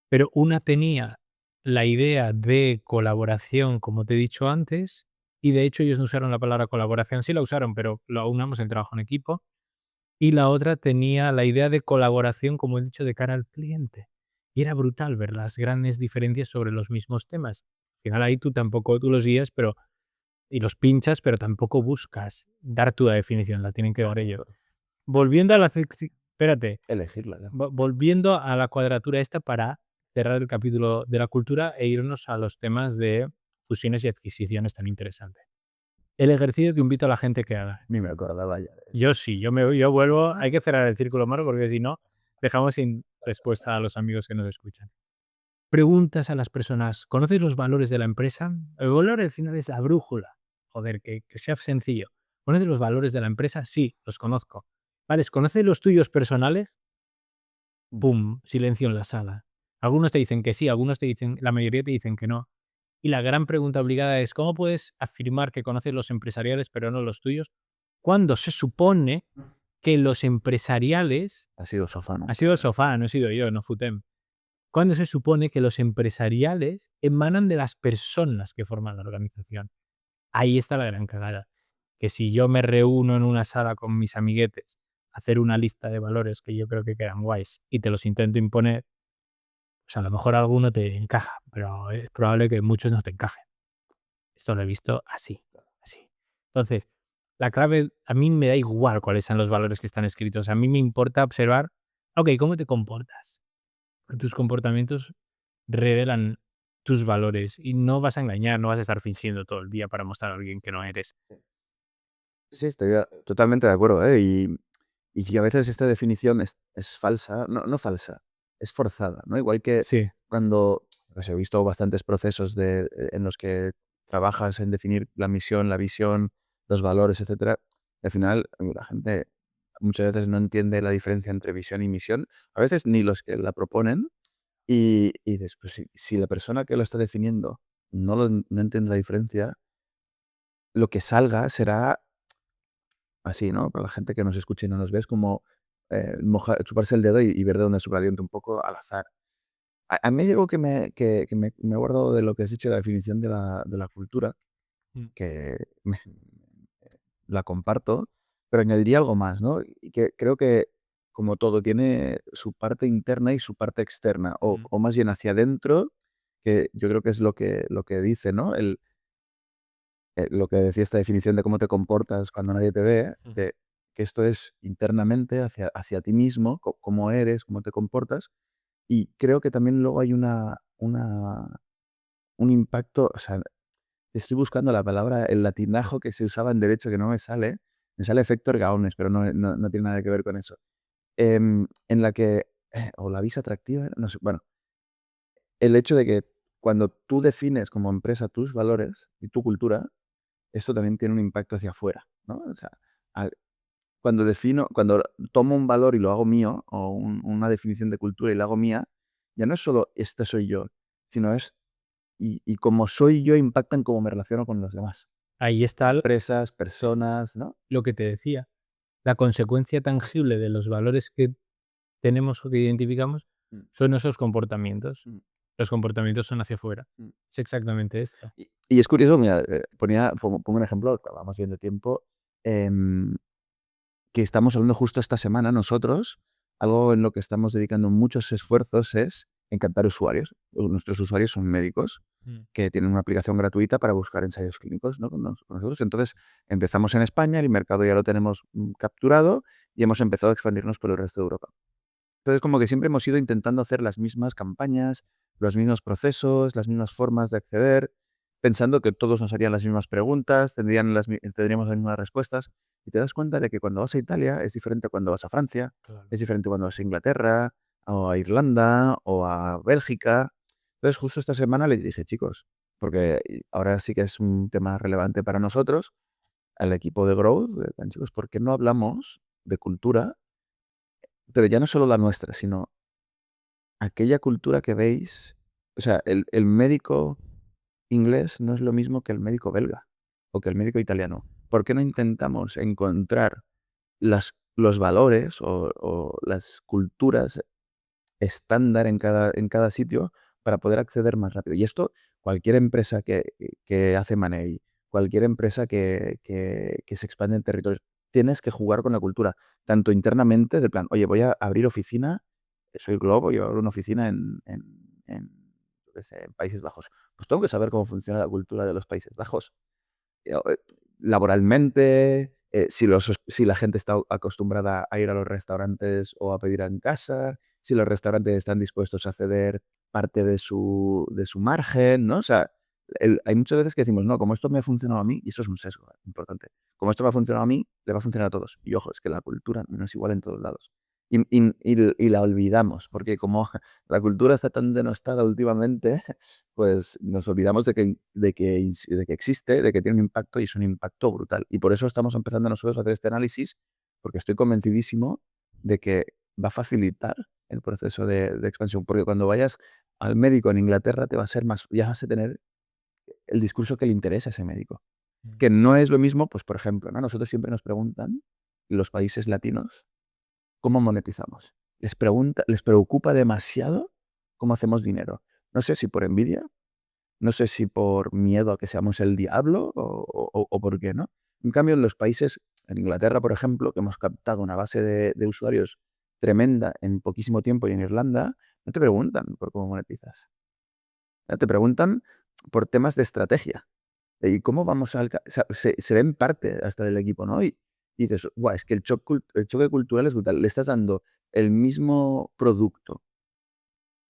Speaker 1: pero una tenía la idea de colaboración, como te he dicho antes, y de hecho ellos no usaron la palabra colaboración, sí la usaron, pero lo aunamos en trabajo en equipo, y la otra tenía la idea de colaboración, como he dicho, de cara al cliente. Y era brutal ver las grandes diferencias sobre los mismos temas. Al final ahí tú los guías, pero y los pinchas, pero tampoco buscas dar tu definición, la tienen que dar ellos. Volviendo a la espérate,
Speaker 2: Elegirla, claro.
Speaker 1: volviendo a la cuadratura esta para cerrar el capítulo de la cultura e irnos a los temas de fusiones y adquisiciones tan interesantes. El ejercicio que invito a la gente que haga.
Speaker 2: Ni me acordaba ya de eso.
Speaker 1: Yo sí, yo vuelvo, hay que cerrar el círculo malo porque si no, dejamos sin respuesta a los amigos que nos escuchan. Preguntas a las personas, ¿conoces los valores de la empresa? El valor al final es la brújula. Joder, que sea sencillo. ¿Conoces los valores de la empresa? Sí, los conozco. Vale, ¿conoces los tuyos personales? Pum, silencio en la sala. Algunos te dicen que sí, algunos te dicen, la mayoría te dicen que no. Y la gran pregunta obligada es, ¿cómo puedes afirmar que conoces los empresariales pero no los tuyos? Cuando se supone que los empresariales,
Speaker 2: Ha sido sofá, ¿no?
Speaker 1: ha sido el sofá, no he sido yo, no Futem. Cuando se supone que los empresariales emanan de las personas que forman la organización. Ahí está la gran cagada. Que si yo me reúno en una sala con mis amiguetes a hacer una lista de valores que yo creo que quedan guays y te los intento imponer, pues a lo mejor alguno te encaja, pero es probable que muchos no te encajen. Esto lo he visto así, así. Entonces, la clave, a mí me da igual cuáles son los valores que están escritos. A mí me importa observar, ok, ¿cómo te comportas? Tus comportamientos revelan tus valores y no vas a engañar, no vas a estar fingiendo todo el día para mostrar a alguien que no eres.
Speaker 2: Sí, estoy totalmente de acuerdo, ¿eh? Y que a veces esta definición es falsa, no falsa, es forzada, ¿no? Igual que
Speaker 1: Sí,
Speaker 2: cuando pues, he visto bastantes procesos en los que trabajas en definir la misión, la visión, los valores, etcétera. Al final, la gente muchas veces no entiende la diferencia entre visión y misión, a veces ni los que la proponen, y después, si la persona que lo está definiendo no entiende la diferencia, lo que salga será así, ¿no? Para la gente que nos escuche y no nos ve, es como, chuparse el dedo y ver de dónde sobreviente un poco al azar. A mí hay algo que me he guardado de lo que has dicho, de la definición de la cultura,
Speaker 1: mm,
Speaker 2: que la comparto, pero añadiría algo más, ¿no? Y que creo que, como todo, tiene su parte interna y su parte externa, o
Speaker 1: mm,
Speaker 2: o más bien hacia adentro, que yo creo que es lo que dice, ¿no? Lo que decía esta definición de cómo te comportas cuando nadie te ve,
Speaker 1: ujú,
Speaker 2: de que esto es internamente hacia ti mismo, cómo eres, cómo te comportas. Y creo que también luego hay un impacto, o sea, estoy buscando la palabra, el latinajo que se usaba en derecho que no me sale efecto Ergaones, pero no tiene nada que ver con eso. En la que, o la visa atractiva, no sé, bueno, el hecho de que cuando tú defines como empresa tus valores y tu cultura, esto también tiene un impacto hacia afuera, ¿no? O sea, cuando tomo un valor y lo hago mío, o una definición de cultura y la hago mía, ya no es solo este soy yo, sino es y como soy yo impacta en cómo me relaciono con los demás.
Speaker 1: Ahí está
Speaker 2: Empresas, personas, ¿no?
Speaker 1: lo que te decía. La consecuencia tangible de los valores que tenemos o que identificamos
Speaker 2: Mm,
Speaker 1: son esos comportamientos.
Speaker 2: mm,
Speaker 1: Los comportamientos son hacia afuera.
Speaker 2: mm.
Speaker 1: Es exactamente esto.
Speaker 2: Y es curioso, mira, pongo un ejemplo, vamos bien de tiempo, em, que estamos hablando justo esta semana nosotros, algo en lo que estamos dedicando muchos esfuerzos es encantar usuarios. Nuestros usuarios son médicos
Speaker 1: Mm.
Speaker 2: que tienen una aplicación gratuita para buscar ensayos clínicos, ¿no? Con nosotros. Entonces, empezamos en España, el mercado ya lo tenemos capturado y hemos empezado a expandirnos por el resto de Europa. Entonces, como que siempre hemos ido intentando hacer las mismas campañas, los mismos procesos, las mismas formas de acceder, pensando que todos nos harían las mismas preguntas, tendríamos las mismas respuestas. Y te das cuenta de que cuando vas a Italia es diferente a cuando vas a Francia,
Speaker 1: Claro.
Speaker 2: es diferente cuando vas a Inglaterra, o a Irlanda, o a Bélgica. Entonces, justo esta semana les dije, chicos, porque ahora sí que es un tema relevante para nosotros, al equipo de Growth, chicos, ¿por qué no hablamos de cultura? Pero ya no solo la nuestra, sino aquella cultura que veis, o sea, el médico inglés no es lo mismo que el médico belga o que el médico italiano. ¿Por qué no intentamos encontrar los valores o las culturas estándar en cada sitio para poder acceder más rápido? Y esto, cualquier empresa que hace money, cualquier empresa que se expande en territorios, tienes que jugar con la cultura, tanto internamente, de plan, oye, voy a abrir oficina, soy Globo, yo abro una oficina yo qué sé, en Países Bajos. Pues tengo que saber cómo funciona la cultura de los Países Bajos laboralmente, si la gente está acostumbrada a ir a los restaurantes o a pedir en casa, si los restaurantes están dispuestos a ceder parte de su margen, ¿no? O sea, hay muchas veces que decimos, no, como esto me ha funcionado a mí, y eso es un sesgo importante, como esto me ha funcionado a mí, le va a funcionar a todos. Y ojo, es que la cultura no es igual en todos lados. Y la olvidamos, porque como la cultura está tan denostada últimamente, pues nos olvidamos de que existe, de que tiene un impacto y es un impacto brutal. Y por eso estamos empezando nosotros a hacer este análisis, porque estoy convencidísimo de que va a facilitar el proceso de expansión. Porque cuando vayas al médico en Inglaterra, ya vas a tener el discurso que le interesa a ese médico.
Speaker 1: Mm.
Speaker 2: Que no es lo mismo, pues por ejemplo, ¿no? Nosotros siempre nos preguntan, los países latinos, ¿cómo monetizamos? Les preocupa demasiado cómo hacemos dinero. No sé si por envidia, no sé si por miedo a que seamos el diablo o por qué, ¿no? En cambio, en los países, en Inglaterra, por ejemplo, que hemos captado una base de usuarios tremenda en poquísimo tiempo y en Irlanda, no te preguntan por cómo monetizas. Ya te preguntan por temas de estrategia. ¿Y cómo vamos a o sea, se ven parte hasta del equipo, ¿no? Y dices, guau, es que el choque cultural es brutal. Le estás dando el mismo producto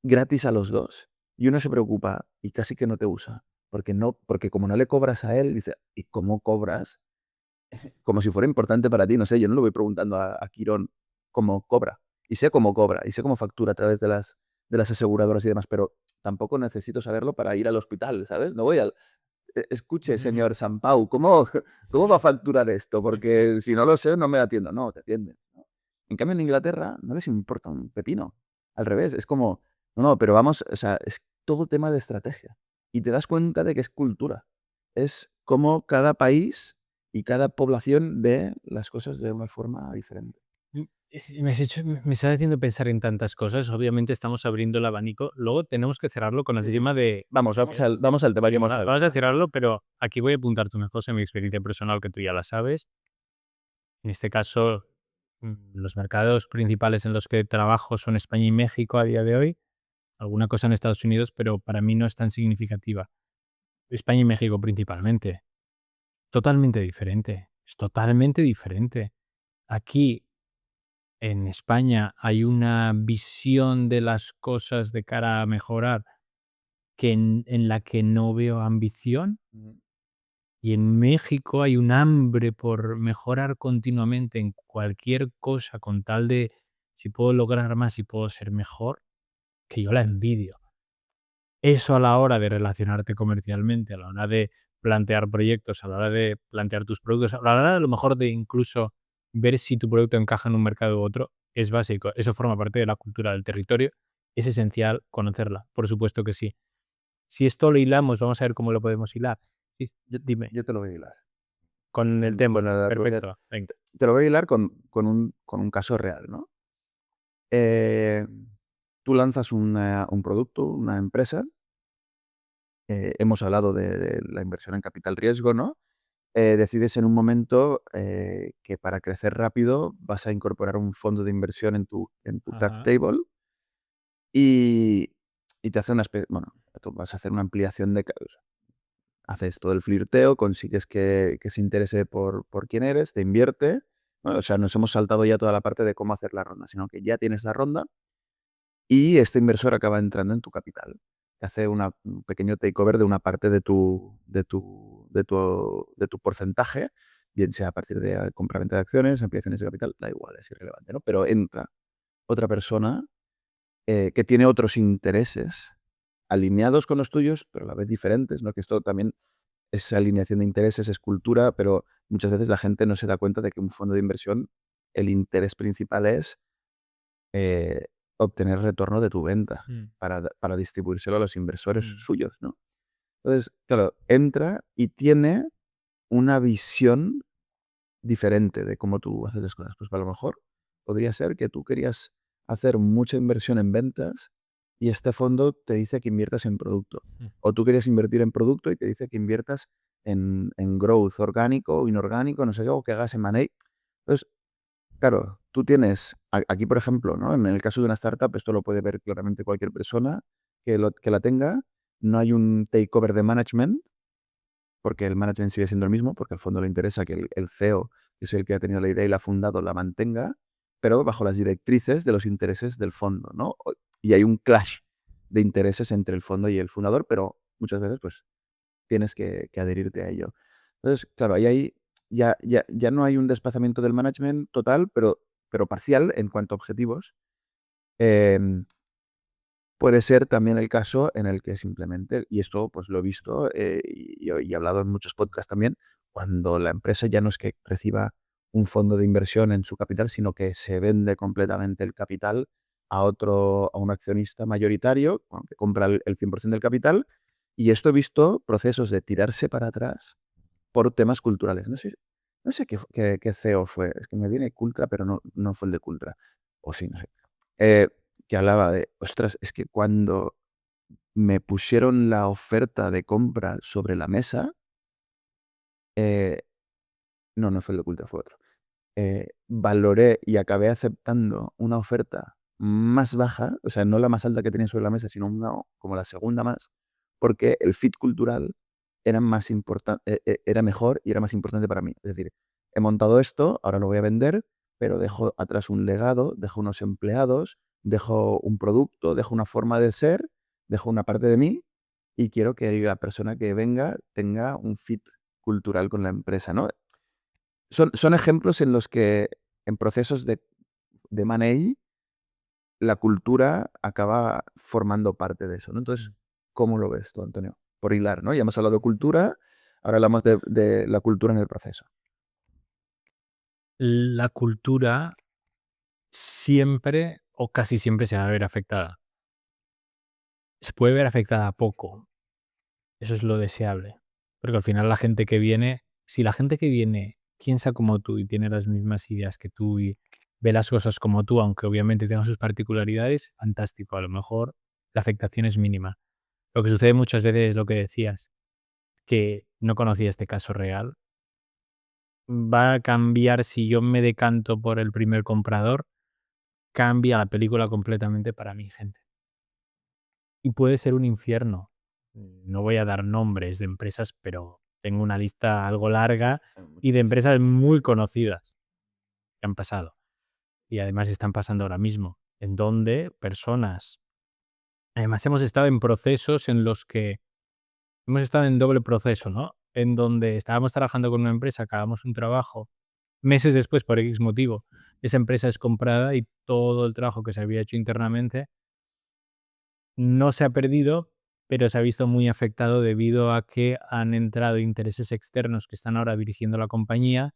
Speaker 2: gratis a los 2 y uno se preocupa y casi que no te usa, porque como no le cobras a él, dice: "¿Y cómo cobras?". Como si fuera importante para ti, no sé, yo no le voy preguntando a Quirón cómo cobra, y sé cómo cobra, y sé cómo factura a través de las aseguradoras y demás, pero tampoco necesito saberlo para ir al hospital, ¿sabes? No voy al escuche, señor Sampau, ¿cómo va a facturar esto? Porque si no lo sé, no me atiendo. No, te atienden, ¿no? En cambio, en Inglaterra no les importa un pepino. Al revés, es como, no, no, pero vamos, o sea, es todo tema de estrategia. Y te das cuenta de que es cultura. Es como cada país y cada población ve las cosas de una forma diferente.
Speaker 1: Me estás haciendo pensar en tantas cosas. Obviamente estamos abriendo el abanico. Luego tenemos que cerrarlo con la
Speaker 2: Sí, sí.
Speaker 1: tema de
Speaker 2: Vamos al tema que
Speaker 1: vamos a cerrarlo, pero aquí voy a apuntar una cosa, mi experiencia personal, que tú ya la sabes. En este caso, los mercados principales en los que trabajo son España y México a día de hoy. Alguna cosa en Estados Unidos, pero para mí no es tan significativa. España y México principalmente. Totalmente diferente. Es totalmente diferente. Aquí en España hay una visión de las cosas de cara a mejorar que en la que no veo ambición,
Speaker 2: Ujú,
Speaker 1: y en México hay un hambre por mejorar continuamente en cualquier cosa con tal de si puedo lograr más y puedo ser mejor, que yo la envidio. Eso a la hora de relacionarte comercialmente, a la hora de plantear proyectos, a la hora de plantear tus productos, a la hora a lo mejor de incluso ver si tu producto encaja en un mercado u otro es básico. Eso forma parte de la cultura del territorio. Es esencial conocerla, por supuesto que sí. Si esto lo hilamos, vamos a ver cómo lo podemos hilar. Sí, dime,
Speaker 2: Yo te lo voy a hilar.
Speaker 1: con el
Speaker 2: Con
Speaker 1: tema.
Speaker 2: la-
Speaker 1: Perfecto. Venga.
Speaker 2: te lo voy a hilar con un caso real, ¿no? Eh, Tú lanzas un producto, una empresa. Hemos hablado de la inversión en capital riesgo, ¿no? Decides en un momento que para crecer rápido vas a incorporar un fondo de inversión en tu cap
Speaker 1: Ajá.
Speaker 2: table y, y te hace bueno, tú vas a hacer una ampliación o sea, haces todo el flirteo, consigues que se interese por quién eres, te invierte, ¿no? O sea, nos hemos saltado ya toda la parte de cómo hacer la ronda, sino que ya tienes la ronda y este inversor acaba entrando en tu capital. Te hace un pequeño takeover de una parte de tu porcentaje, bien sea a partir de compraventa de acciones, ampliaciones de capital, da igual, es irrelevante, ¿no? Pero entra otra persona que tiene otros intereses alineados con los tuyos, pero a la vez diferentes, ¿no? Que esto también es alineación de intereses, es cultura, pero muchas veces la gente no se da cuenta de que un fondo de inversión, el interés principal es eh, obtener retorno de tu venta
Speaker 1: Mm,
Speaker 2: para distribuírselo a los inversores
Speaker 1: mm,
Speaker 2: suyos, ¿no? Entonces, claro, entra y tiene una visión diferente de cómo tú haces las cosas. Pues a lo mejor podría ser que tú querías hacer mucha inversión en ventas y este fondo te dice que inviertas en producto.
Speaker 1: mm,
Speaker 2: O tú querías invertir en producto y te dice que inviertas en growth orgánico o inorgánico, no sé qué, o que hagas M&A. Entonces, claro, tú tienes, aquí por ejemplo, ¿no? En el caso de una startup, esto lo puede ver claramente cualquier persona que la tenga, no hay un takeover de management, porque el management sigue siendo el mismo, porque al fondo le interesa que el CEO, que es el que ha tenido la idea y la ha fundado, la mantenga, pero bajo las directrices de los intereses del fondo, ¿no? Y hay un clash de intereses entre el fondo y el fundador, pero muchas veces pues tienes que adherirte a ello. Entonces, claro, ahí ya no hay un desplazamiento del management total, pero parcial en cuanto a objetivos. Em, Puede ser también el caso en el que simplemente, y esto pues lo he visto y he hablado en muchos podcasts también, cuando la empresa ya no es que reciba un fondo de inversión en su capital, sino que se vende completamente el capital a un accionista mayoritario, bueno, que compra el 100% del capital. Y esto he visto procesos de tirarse para atrás por temas culturales. No sé qué CEO fue, es que me viene Cultra, pero no fue el de Cultra. O sí, no sé. Eh, que hablaba de, ostras, es que cuando me pusieron la oferta de compra sobre la mesa, eh, no fue el de Cultra, fue otro. Valoré y acabé aceptando una oferta más baja, o sea, no la más alta que tenía sobre la mesa, sino una como la segunda más, porque el fit cultural era mejor y era más importante para mí. Es decir, he montado esto, ahora lo voy a vender, pero dejo atrás un legado, dejo unos empleados, dejo un producto, dejo una forma de ser, dejo una parte de mí y quiero que la persona que venga tenga un fit cultural con la empresa, ¿no? Son ejemplos en los que en procesos de M&A la cultura acaba formando parte de eso, ¿no? Entonces,
Speaker 1: mm.
Speaker 2: ¿cómo lo ves tú, Antonio? Por hilar, ¿no? Ya hemos hablado de cultura, ahora hablamos de la cultura en el proceso.
Speaker 1: La cultura siempre o casi siempre se va a ver afectada. Se puede ver afectada poco, eso es lo deseable, porque al final la gente que viene, si la gente que viene piensa como tú y tiene las mismas ideas que tú y ve las cosas como tú, aunque obviamente tenga sus particularidades, fantástico, a lo mejor la afectación es mínima. Lo que sucede muchas veces es lo que decías, que no conocía este caso real. Va a cambiar si yo me decanto por el primer comprador, cambia la película completamente para mi gente. Y puede ser un infierno. No voy a dar nombres de empresas, pero tengo una lista algo larga y de empresas muy conocidas que han pasado. Y además están pasando ahora mismo, en donde personas, además hemos estado en procesos en los que hemos estado en doble proceso, ¿no? En donde estábamos trabajando con una empresa, acabamos un trabajo, meses después, por X motivo, esa empresa es comprada y todo el trabajo que se había hecho internamente no se ha perdido, pero se ha visto muy afectado debido a que han entrado intereses externos que están ahora dirigiendo la compañía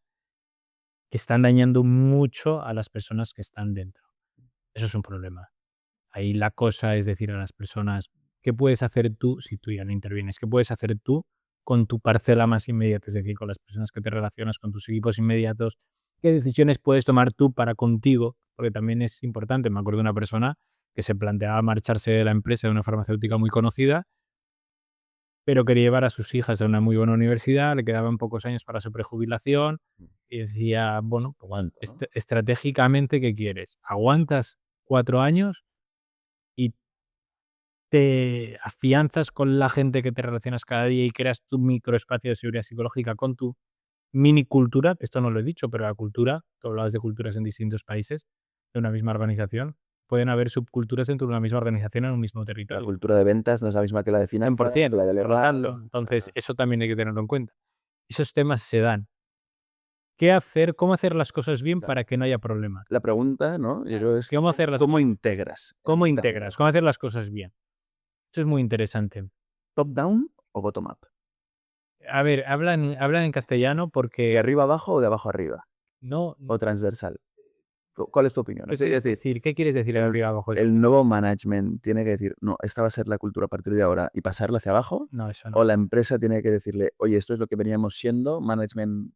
Speaker 1: que están dañando mucho a las personas que están dentro. Eso es un problema. Ahí la cosa es decir a las personas, ¿qué puedes hacer tú si tú ya no intervienes? ¿Qué puedes hacer tú con tu parcela más inmediata? Es decir, con las personas que te relacionas, con tus equipos inmediatos. ¿Qué decisiones puedes tomar tú para contigo? Porque también es importante. Me acuerdo de una persona que se planteaba marcharse de la empresa de una farmacéutica muy conocida, pero quería llevar a sus hijas a una muy buena universidad, le quedaban pocos años para su prejubilación y decía, bueno,
Speaker 2: Aguanto, ¿no?
Speaker 1: estratégicamente, ¿qué quieres? ¿Aguantas 4 años y te afianzas con la gente que te relacionas cada día y creas tu microespacio de seguridad psicológica con tu mini cultura? Esto no lo he dicho, pero la cultura, tú hablabas de culturas en distintos países de una misma organización, pueden haber subculturas dentro de una misma organización en un mismo
Speaker 2: La
Speaker 1: territorio.
Speaker 2: cultura de ventas no es la misma que la de finanzas,
Speaker 1: 100%,
Speaker 2: la de
Speaker 1: por lo
Speaker 2: legal.
Speaker 1: tanto, entonces eso también hay que tenerlo en cuenta. Esos temas se dan. ¿Qué hacer? ¿Cómo hacer las cosas bien
Speaker 2: Claro.
Speaker 1: para que no haya problemas?
Speaker 2: La pregunta, ¿no? Yo creo es
Speaker 1: ¿Cómo hacerlas?
Speaker 2: ¿cómo integras?
Speaker 1: ¿Cómo integras? ¿Cómo hacer las cosas bien? Eso es muy interesante.
Speaker 2: ¿Top-down o bottom-up?
Speaker 1: A ver, hablan en castellano
Speaker 2: ¿De
Speaker 1: porque
Speaker 2: arriba abajo o de abajo arriba?
Speaker 1: no.
Speaker 2: ¿O transversal? ¿Cuál es tu opinión?
Speaker 1: ¿Qué quieres decir? ¿Qué quieres decir
Speaker 2: el,
Speaker 1: arriba abajo?
Speaker 2: el nuevo management tiene que decir, no, esta va a ser la cultura a partir de ahora y pasarla hacia abajo,
Speaker 1: No, eso
Speaker 2: o
Speaker 1: no.
Speaker 2: la empresa tiene que decirle, oye, esto es lo que veníamos siendo, management,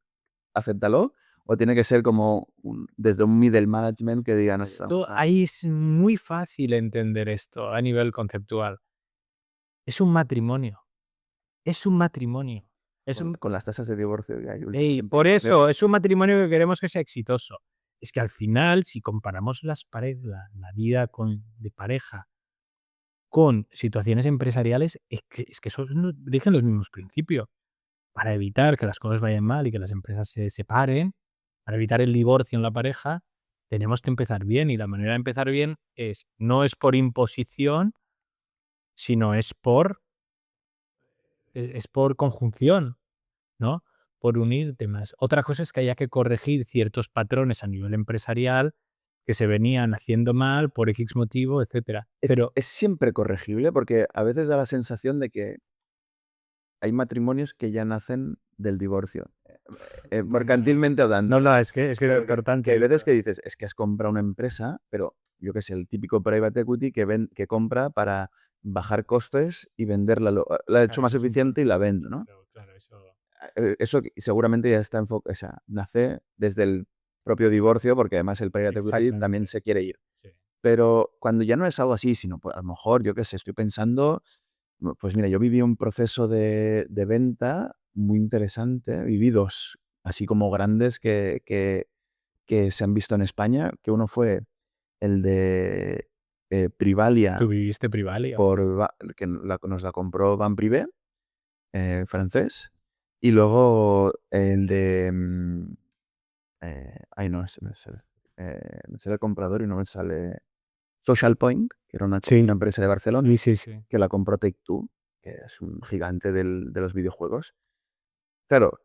Speaker 2: acéptalo, o tiene que ser como desde un middle management que digan,
Speaker 1: Ahí es muy fácil entender esto a nivel conceptual. Es un matrimonio. Es un matrimonio. Es un,
Speaker 2: con las tasas de divorcio que hay
Speaker 1: por
Speaker 2: últimamente.
Speaker 1: eso, es un matrimonio que queremos que sea exitoso. Es que al final, si comparamos la vida de pareja con situaciones empresariales, es que rigen los mismos principios. Para evitar que las cosas vayan mal y que las empresas se separen, para evitar el divorcio en la pareja, tenemos que empezar bien. Y la manera de empezar bien no es por imposición, sino es por conjunción, ¿no? Por unir temas. Otra cosa es que haya que corregir ciertos patrones a nivel empresarial que se venían haciendo mal por X motivo, etcétera. Pero
Speaker 2: Es siempre corregible porque a veces da la sensación de que hay matrimonios que ya nacen del divorcio. Mercantilmente hablando.
Speaker 1: no, es que
Speaker 2: Que
Speaker 1: es
Speaker 2: que hay
Speaker 1: importante.
Speaker 2: veces que dices, es que has comprado una empresa, pero yo qué sé, el típico private equity que compra para bajar costes y venderla, la he hecho
Speaker 1: Claro,
Speaker 2: más
Speaker 1: eso es
Speaker 2: eficiente y la vendo, ¿no?
Speaker 1: claro, eso.
Speaker 2: Eso seguramente ya está enfocado, o sea, nace desde el propio divorcio, porque además el private equity también
Speaker 1: Exactamente.
Speaker 2: se quiere ir.
Speaker 1: Sí.
Speaker 2: Pero cuando ya no es algo así, sino pues, a lo mejor, yo qué sé, estoy pensando, pues mira, yo viví un proceso de venta muy interesante, viví dos, así como grandes que se han visto en España, que uno fue el de
Speaker 1: Tú
Speaker 2: Privalia,
Speaker 1: viviste Privalia.
Speaker 2: que nos la compró Van Privé, francés, y luego el de... ay, no, ese me sale. Me sale el comprador y no me sale... Social Point, que era una
Speaker 1: Sí,
Speaker 2: empresa de Barcelona,
Speaker 1: sí.
Speaker 2: que la compró Take-Two, que es un gigante de los videojuegos. Claro,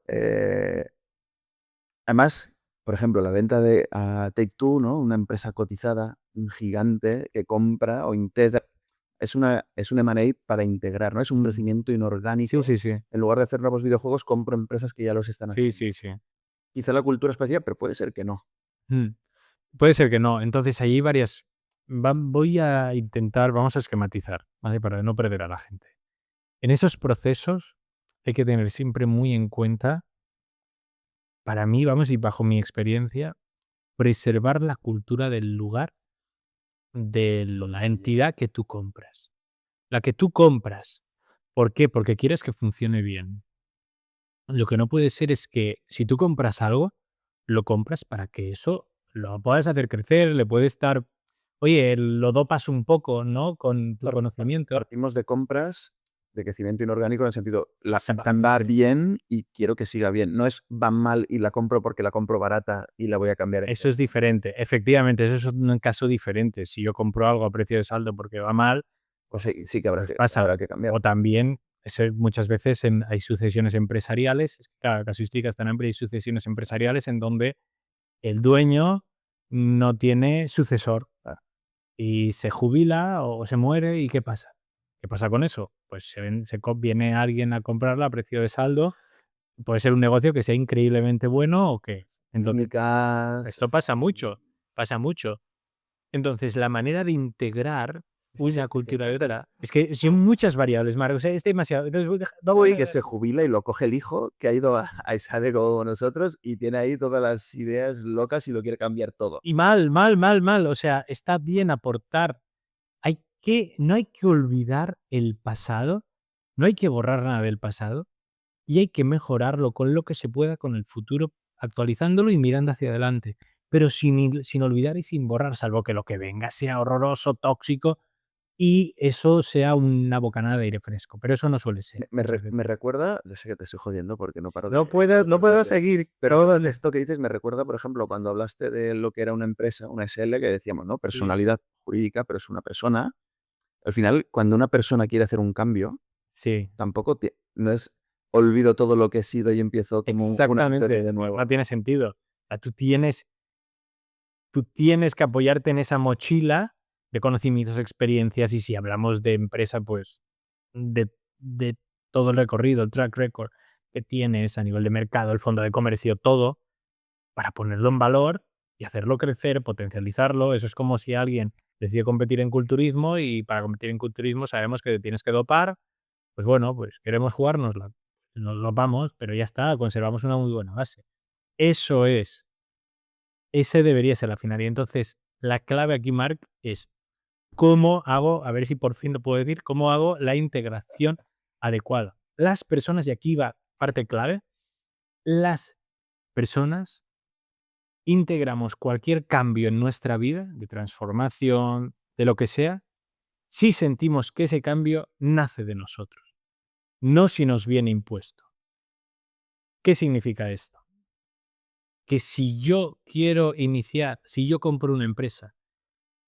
Speaker 2: además, por ejemplo, la venta de a Take-Two, ¿no? Una empresa cotizada, un gigante que compra o integra. Es un M&A para integrar, ¿no? Es un crecimiento inorgánico.
Speaker 1: Sí.
Speaker 2: En lugar de hacer nuevos videojuegos, compro empresas que ya los están haciendo.
Speaker 1: Sí.
Speaker 2: Quizá la cultura es parecida, pero puede ser que no.
Speaker 1: Mm. Puede ser que no. Entonces, ahí hay varias. Voy a intentar, vamos a esquematizar, ¿vale? Para no perder a la gente. En esos procesos hay que tener siempre muy en cuenta, para mí, vamos, y bajo mi experiencia, preservar la cultura del lugar de la entidad que tú compras. La que tú compras. ¿Por qué? Porque quieres que funcione bien. Lo que no puede ser es que si tú compras algo, lo compras para que eso lo puedas hacer crecer, le puedes dar, oye, lo dopas un poco, ¿no? Con tu conocimiento.
Speaker 2: Partimos de compras de crecimiento inorgánico en el sentido, va
Speaker 1: Exactamente.
Speaker 2: bien y quiero que siga bien. No es va mal y la compro porque la compro barata y la voy a cambiar
Speaker 1: Eso es
Speaker 2: entera.
Speaker 1: diferente. Efectivamente, eso es un caso diferente. Si yo compro algo a precio de saldo porque va mal,
Speaker 2: Pues sí que
Speaker 1: pues pasa.
Speaker 2: habrá que cambiar.
Speaker 1: O también, muchas veces hay sucesiones empresariales, es que, claro, la casuística es tan amplia, hay sucesiones empresariales en donde el dueño no tiene sucesor
Speaker 2: Claro.
Speaker 1: y se jubila o se muere, ¿y qué pasa? ¿Qué pasa con eso? Pues viene alguien a comprarla a precio de saldo, puede ser un negocio que sea increíblemente bueno o que Entonces,
Speaker 2: Técnicas.
Speaker 1: esto pasa mucho, pasa mucho. Entonces, la manera de integrar una cultura de otra es que son muchas variables, Marc, o sea, es demasiado. Entonces,
Speaker 2: Voy que se jubila y lo coge el hijo que ha ido a ESADE con nosotros y tiene ahí todas las ideas locas y lo quiere cambiar todo.
Speaker 1: y mal, mal, mal, mal. O sea, está bien aportar. No hay que olvidar el pasado, no hay que borrar nada del pasado y hay que mejorarlo con lo que se pueda con el futuro, actualizándolo y mirando hacia adelante, pero sin olvidar y sin borrar, salvo que lo que venga sea horroroso, tóxico y eso sea una bocanada de aire fresco, pero eso no suele ser.
Speaker 2: Me recuerda, yo sé que te estoy jodiendo porque no paro de...
Speaker 1: No puedo seguir,
Speaker 2: Pero de esto que dices me recuerda, por ejemplo, cuando hablaste de lo que era una empresa, una SL, que decíamos, ¿no?
Speaker 1: Sí,
Speaker 2: Personalidad jurídica, pero es una persona. Al final, cuando una persona quiere hacer un cambio,
Speaker 1: sí,
Speaker 2: tampoco no es olvido todo lo que he sido y empiezo como una historia
Speaker 1: exactamente,
Speaker 2: de nuevo.
Speaker 1: no tiene sentido. O sea, tú tienes que apoyarte en esa mochila de conocimientos, experiencias y si hablamos de empresa, pues de todo el recorrido, el track record que tienes a nivel de mercado, el fondo de comercio, todo, para ponerlo en valor y hacerlo crecer, potencializarlo. Eso es como si alguien decide competir en culturismo y para competir en culturismo sabemos que te tienes que dopar. Pues bueno, pues queremos jugárnosla, nos dopamos, pero ya está, conservamos una muy buena base. Eso es, ese debería ser la finalidad. Entonces, la clave aquí, Marc, es cómo hago, a ver si por fin lo puedo decir, cómo hago la integración adecuada. Las personas, y aquí va parte clave, las personas integramos cualquier cambio en nuestra vida, de transformación, de lo que sea, si sentimos que ese cambio nace de nosotros, no si nos viene impuesto. ¿Qué significa esto? Que si yo compro una empresa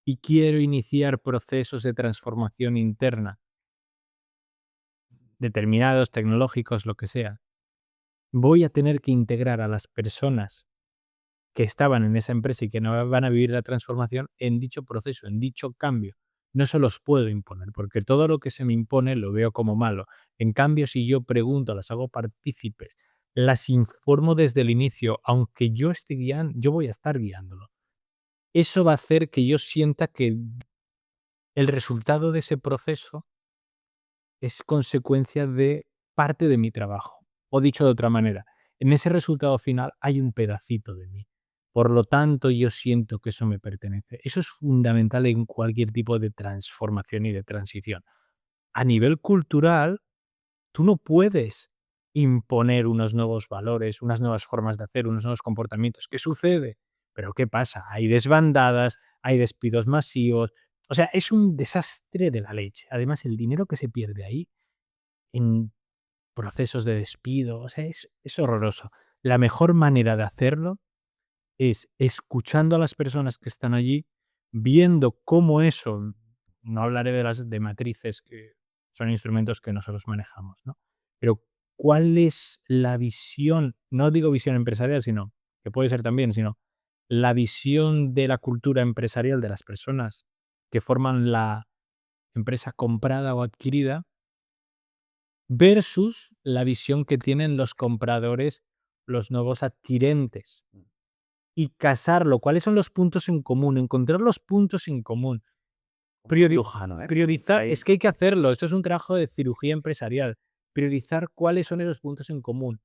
Speaker 1: y quiero iniciar procesos de transformación interna, determinados, tecnológicos, lo que sea, voy a tener que integrar a las personas que estaban en esa empresa y que no van a vivir la transformación en dicho proceso, en dicho cambio. No se los puedo imponer, porque todo lo que se me impone lo veo como malo. En cambio, si yo pregunto, las hago partícipes, las informo desde el inicio, aunque yo esté guiando, yo voy a estar guiándolo. Eso va a hacer que yo sienta que el resultado de ese proceso es consecuencia de parte de mi trabajo. O dicho de otra manera, en ese resultado final hay un pedacito de mí. Por lo tanto, yo siento que eso me pertenece. Eso es fundamental en cualquier tipo de transformación y de transición. A nivel cultural, tú no puedes imponer unos nuevos valores, unas nuevas formas de hacer, unos nuevos comportamientos. ¿Qué sucede? Pero ¿qué pasa? Hay desbandadas, hay despidos masivos. O sea, es un desastre de la leche. Además, el dinero que se pierde ahí en procesos de despido, o sea, es horroroso. La mejor manera de hacerlo es escuchando a las personas que están allí, viendo cómo eso, no hablaré de las de matrices, que son instrumentos que nosotros manejamos, ¿no? Pero, ¿cuál es la visión? No digo visión empresarial, sino, que puede ser también, sino la visión de la cultura empresarial de las personas que forman la empresa comprada o adquirida versus la visión que tienen los compradores, los nuevos adquirentes, y casarlo. ¿Cuáles son los puntos en común? Encontrar los puntos en común.
Speaker 2: Lujano, ¿eh?
Speaker 1: Priorizar, es que hay que hacerlo. Esto es un trabajo de cirugía empresarial. Priorizar cuáles son esos puntos en común.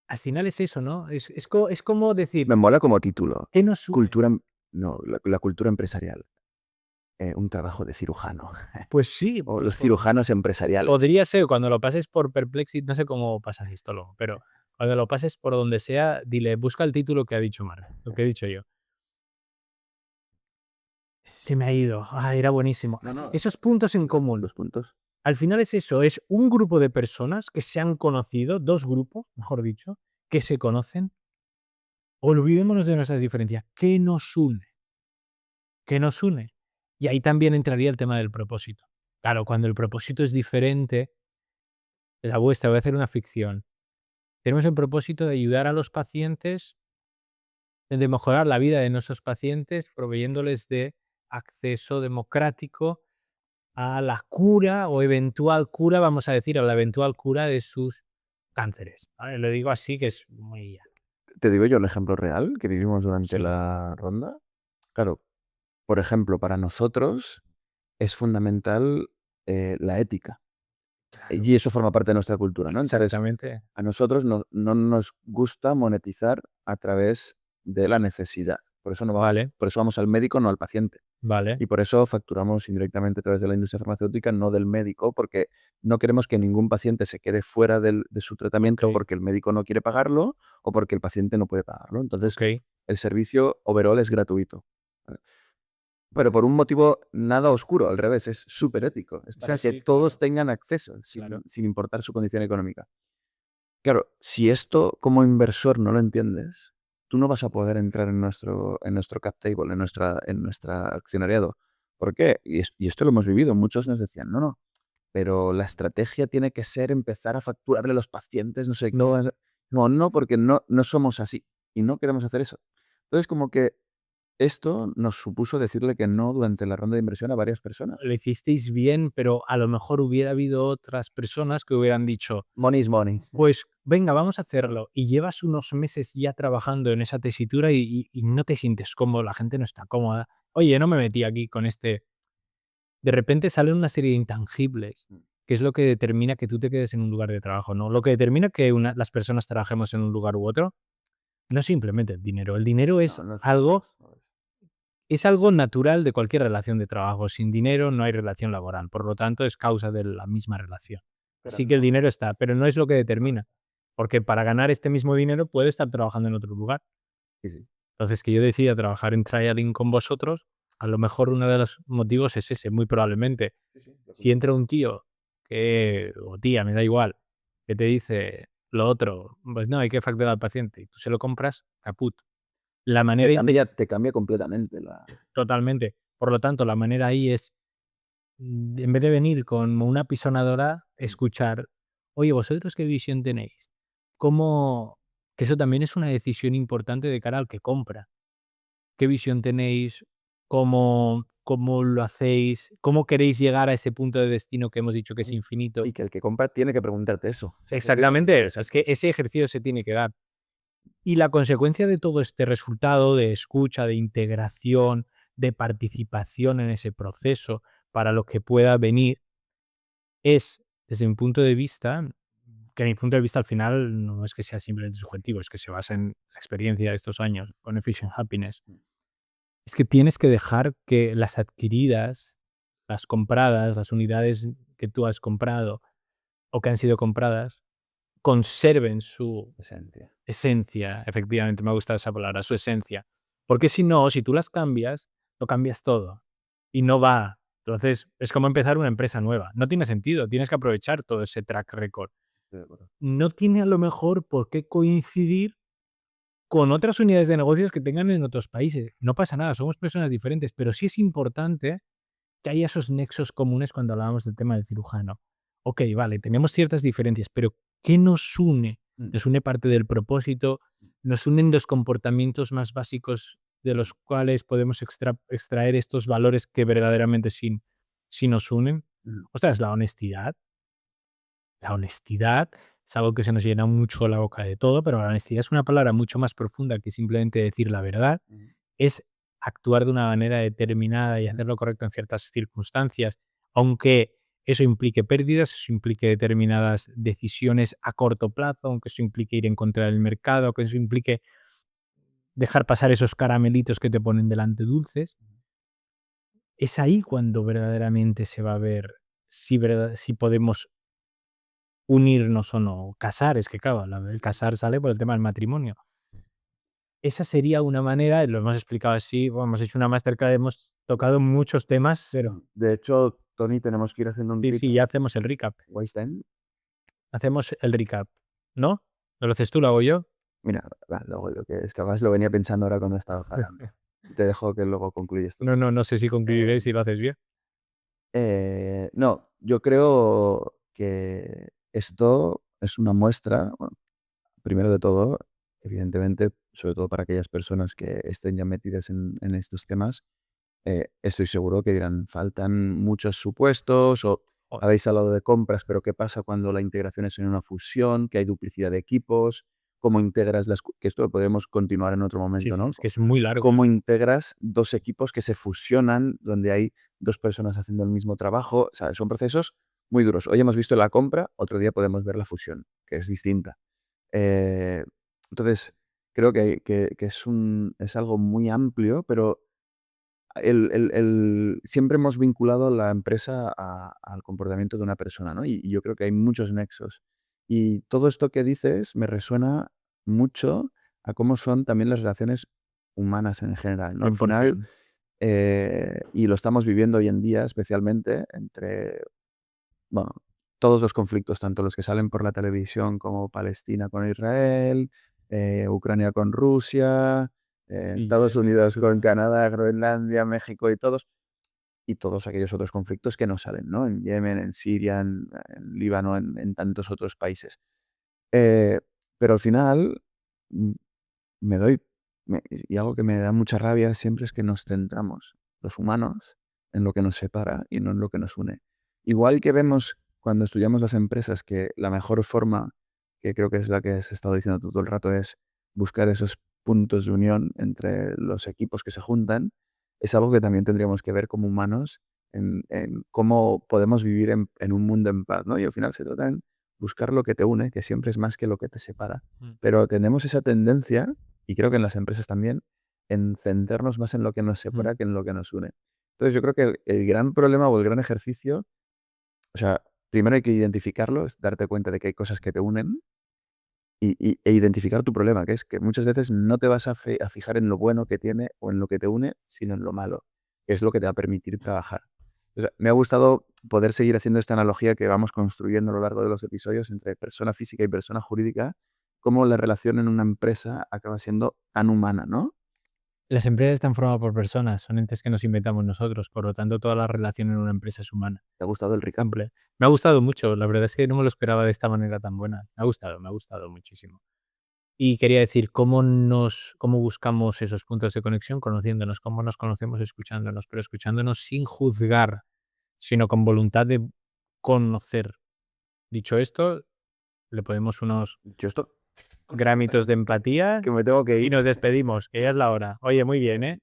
Speaker 1: Al final es eso, ¿no? Es como decir,
Speaker 2: Me mola como título.
Speaker 1: ¿qué nos une?
Speaker 2: Cultura, no, la cultura empresarial. Un trabajo de cirujano.
Speaker 1: Pues sí,
Speaker 2: O los cirujanos empresariales.
Speaker 1: podría ser, cuando lo pases por Perplexity, no sé cómo pasas esto luego, pero cuando lo pases por donde sea, dile, busca el título que ha dicho Marc, lo que he dicho yo. Se me ha ido. Ah, era buenísimo.
Speaker 2: No, no.
Speaker 1: Esos puntos en común.
Speaker 2: Los puntos.
Speaker 1: Al final es eso, es un grupo de personas que se han conocido, 2 grupos, mejor dicho, que se conocen. Olvidémonos de nuestras diferencias. ¿Qué nos une? ¿Qué nos une? Y ahí también entraría el tema del propósito. Claro, cuando el propósito es diferente, la vuestra, voy a hacer una ficción. Tenemos el propósito de ayudar a los pacientes, de mejorar la vida de nuestros pacientes, proveyéndoles de acceso democrático a la cura o eventual cura, vamos a decir, a la eventual cura de sus cánceres, ¿vale? Lo digo así, que es muy
Speaker 2: te digo yo el ejemplo real que vivimos durante
Speaker 1: Sí.
Speaker 2: la ronda. Claro, por ejemplo, para nosotros es fundamental la ética.
Speaker 1: Claro.
Speaker 2: Y eso forma parte de nuestra cultura, ¿no? Entonces,
Speaker 1: Exactamente.
Speaker 2: a nosotros no nos gusta monetizar a través de la necesidad. Por eso,
Speaker 1: Vale,
Speaker 2: por eso vamos al médico, no al paciente.
Speaker 1: vale.
Speaker 2: Y por eso facturamos indirectamente a través de la industria farmacéutica, no del médico, porque no queremos que ningún paciente se quede fuera de su tratamiento
Speaker 1: Okey,
Speaker 2: porque el médico no quiere pagarlo o porque el paciente no puede pagarlo. Entonces,
Speaker 1: okey.
Speaker 2: el servicio overall es gratuito. Pero por un motivo nada oscuro, al revés, es súper ético. Es para que
Speaker 1: Sí,
Speaker 2: todos
Speaker 1: claro,
Speaker 2: tengan acceso,
Speaker 1: claro.
Speaker 2: sin importar su condición económica. Claro, si esto como inversor no lo entiendes, tú no vas a poder entrar en nuestro cap table, en nuestra accionariado. ¿Por qué? Y esto lo hemos vivido. Muchos nos decían, no, no, pero la estrategia tiene que ser empezar a facturarle a los pacientes, no sé qué.
Speaker 1: Mm.
Speaker 2: No, no, porque no somos así y no queremos hacer eso. Entonces, como que esto nos supuso decirle que no durante la ronda de inversión a varias personas.
Speaker 1: Lo hicisteis bien, pero a lo mejor hubiera habido otras personas que hubieran dicho:
Speaker 2: Money is money.
Speaker 1: "Pues venga, vamos a hacerlo", y llevas unos meses ya trabajando en esa tesitura y no te sientes cómodo, la gente no está cómoda. Oye, no me metí aquí con este. De repente salen una serie de intangibles, que es lo que determina que tú te quedes en un lugar de trabajo, ¿no? Lo que determina que las personas trabajemos en un lugar u otro, no es simplemente el dinero. El dinero
Speaker 2: No, no es, no es.
Speaker 1: es algo natural de cualquier relación de trabajo. Sin dinero no hay relación laboral, por lo tanto es causa de la misma relación.
Speaker 2: Pero
Speaker 1: Así que el
Speaker 2: no,
Speaker 1: dinero está, pero no es lo que
Speaker 2: no
Speaker 1: determina,
Speaker 2: es.
Speaker 1: porque para ganar este mismo dinero puede estar trabajando en otro lugar.
Speaker 2: Sí, sí.
Speaker 1: Entonces, que yo decida trabajar en trialing con vosotros, a lo mejor uno de los motivos es ese, muy probablemente.
Speaker 2: Sí, sí, lo
Speaker 1: Si
Speaker 2: escucho.
Speaker 1: entra un tío o tía, me da igual, que te dice lo otro, pues no, hay que facturar al paciente y tú se lo compras, caput. La manera
Speaker 2: Te cambia completamente la...
Speaker 1: totalmente. Por lo tanto, la manera ahí es, en vez de venir con una pisonadora,
Speaker 2: Mm.
Speaker 1: escuchar: "Oye, ¿vosotros qué visión tenéis? ¿Cómo?". Que eso también es una decisión importante de cara al que compra. ¿Qué visión tenéis? ¿Cómo lo hacéis? ¿Cómo queréis llegar a ese punto de destino que hemos dicho que es infinito?
Speaker 2: Y que el que compra tiene que preguntarte eso. O sea,
Speaker 1: Exactamente, o sea, es que ese ejercicio se tiene que dar. Y la consecuencia de todo este resultado de escucha, de integración, de participación en ese proceso para lo que pueda venir es, desde mi punto de vista, que mi punto de vista al final no es que sea simplemente subjetivo, es que se basa en la experiencia de estos años con Efficient Happiness. Es que tienes que dejar que las adquiridas, las compradas, las unidades que tú has comprado o que han sido compradas, conserven su
Speaker 2: esencia.
Speaker 1: esencia, efectivamente, me gusta esa palabra, su esencia. Porque si no, si tú las cambias, lo cambias todo y no va. Entonces, es como empezar una empresa nueva. No tiene sentido, tienes que aprovechar todo ese track record.
Speaker 2: Estoy de acuerdo.
Speaker 1: No tiene a lo mejor por qué coincidir con otras unidades de negocios que tengan en otros países. No pasa nada, somos personas diferentes, pero sí es importante que haya esos nexos comunes cuando hablábamos del tema del cirujano. Ok, vale, tenemos ciertas diferencias, pero ¿qué nos une?
Speaker 2: Mm.
Speaker 1: Nos une parte del propósito, nos unen los comportamientos más básicos de los cuales podemos extraer estos valores que verdaderamente sí nos unen.
Speaker 2: Mm.
Speaker 1: Ostras, la honestidad. La honestidad es algo que se nos llena mucho la boca de todo, pero la honestidad es una palabra mucho más profunda que simplemente decir la verdad.
Speaker 2: Mm.
Speaker 1: Es actuar de una manera determinada y
Speaker 2: Mm.
Speaker 1: hacer lo correcto en ciertas circunstancias, aunque eso implique pérdidas, eso implique determinadas decisiones a corto plazo, aunque eso implique ir en contra del mercado, aunque eso implique dejar pasar esos caramelitos que te ponen delante dulces. Es ahí cuando verdaderamente se va a ver si podemos unirnos o no. Casar, es que claro, el casar sale por el tema del matrimonio. Esa sería una manera, lo hemos explicado así, bueno, hemos hecho una masterclass, hemos tocado muchos temas, pero
Speaker 2: De hecho, Tony, tenemos que ir haciendo un
Speaker 1: sí, sí,
Speaker 2: recap.
Speaker 1: ya hacemos el recap.
Speaker 2: Waste time.
Speaker 1: Hacemos el recap, ¿no? ¿Lo haces tú, lo hago yo?
Speaker 2: Mira, va, luego lo que es que además lo venía pensando ahora cuando estaba pagando. Te dejo que luego concluyes tú.
Speaker 1: No, no, no sé si concluiré
Speaker 2: Eh,
Speaker 1: si lo haces bien.
Speaker 2: no, yo creo que esto es una muestra, bueno, primero de todo, evidentemente, sobre todo para aquellas personas que estén ya metidas en estos temas, estoy seguro que dirán, faltan muchos supuestos o
Speaker 1: O
Speaker 2: habéis hablado de compras, pero ¿qué pasa cuando la integración es en una fusión, que hay duplicidad de equipos? cómo integras que esto lo podemos continuar en otro
Speaker 1: Sí,
Speaker 2: momento, ¿no?
Speaker 1: es que es muy largo.
Speaker 2: Cómo integras dos equipos que se fusionan, donde hay dos personas haciendo el mismo trabajo. O sea, son procesos muy duros. Hoy hemos visto la compra, otro día podemos ver la fusión, que es distinta. Eh, entonces, creo que es algo muy amplio, pero siempre hemos vinculado la empresa al comportamiento de una persona, ¿no? Y yo creo que hay muchos nexos. Y todo esto que dices me resuena mucho a cómo son también las relaciones humanas en general, ¿no? Al final,
Speaker 1: 100%.
Speaker 2: y lo estamos viviendo hoy en día, especialmente entre, bueno, todos los conflictos, tanto los que salen por la televisión como Palestina con Israel, Ucrania con Rusia,
Speaker 1: Sí,
Speaker 2: Estados Unidos con
Speaker 1: Sudán.
Speaker 2: Canadá, Groenlandia, México y todos aquellos otros conflictos que no salen, ¿no? En Yemen, en Siria, en Líbano, en tantos otros países. Eh, pero al final, mm, me doy y algo que me da mucha rabia siempre es que nos centramos, los humanos, en lo que nos separa y no en lo que nos une. Igual que vemos cuando estudiamos las empresas que la mejor forma, que creo que es la que has estado diciendo tú todo el rato, es buscar esos puntos de unión entre los equipos que se juntan, es algo que también tendríamos que ver como humanos en cómo podemos vivir en un mundo en paz, ¿no? Y al final se trata en buscar lo que te une, que siempre es más que lo que te separa.
Speaker 1: Mm.
Speaker 2: Pero tenemos esa tendencia y creo que en las empresas también, en centrarnos más en lo que nos
Speaker 1: Mm.
Speaker 2: separa que en lo que nos une. Entonces, yo creo que el gran problema o el gran ejercicio, o sea, primero hay que identificarlo, es darte cuenta de que hay cosas que te unen e identificar tu problema, que es que muchas veces no te vas a fijar en lo bueno que tiene o en lo que te une, sino en lo malo, que es lo que te va a permitir trabajar. O sea, me ha gustado poder seguir haciendo esta analogía que vamos construyendo a lo largo de los episodios entre persona física y persona jurídica, cómo la relación en una empresa acaba siendo tan humana, ¿no?
Speaker 1: Las empresas están formadas por personas, son entes que nos inventamos nosotros, por lo tanto, toda la relación en una empresa es humana.
Speaker 2: ¿Te ha gustado el recap?
Speaker 1: Simple. Me ha gustado mucho, la verdad es que no me lo esperaba de esta manera tan buena. Me ha gustado muchísimo. Y quería decir, ¿cómo buscamos esos puntos de conexión? Conociéndonos, cómo nos conocemos escuchándonos, pero escuchándonos sin juzgar, sino con voluntad de conocer. Dicho esto, le ponemos unos
Speaker 2: Yo esto
Speaker 1: gramitos de empatía
Speaker 2: que me tengo que
Speaker 1: y
Speaker 2: ir.
Speaker 1: nos despedimos, que ya es la hora. Oye, muy bien, ¿eh?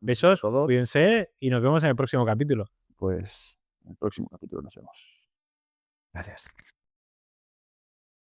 Speaker 1: Besos,
Speaker 2: Todo,
Speaker 1: cuídense y nos vemos en el próximo capítulo.
Speaker 2: pues en el próximo capítulo nos vemos. Gracias.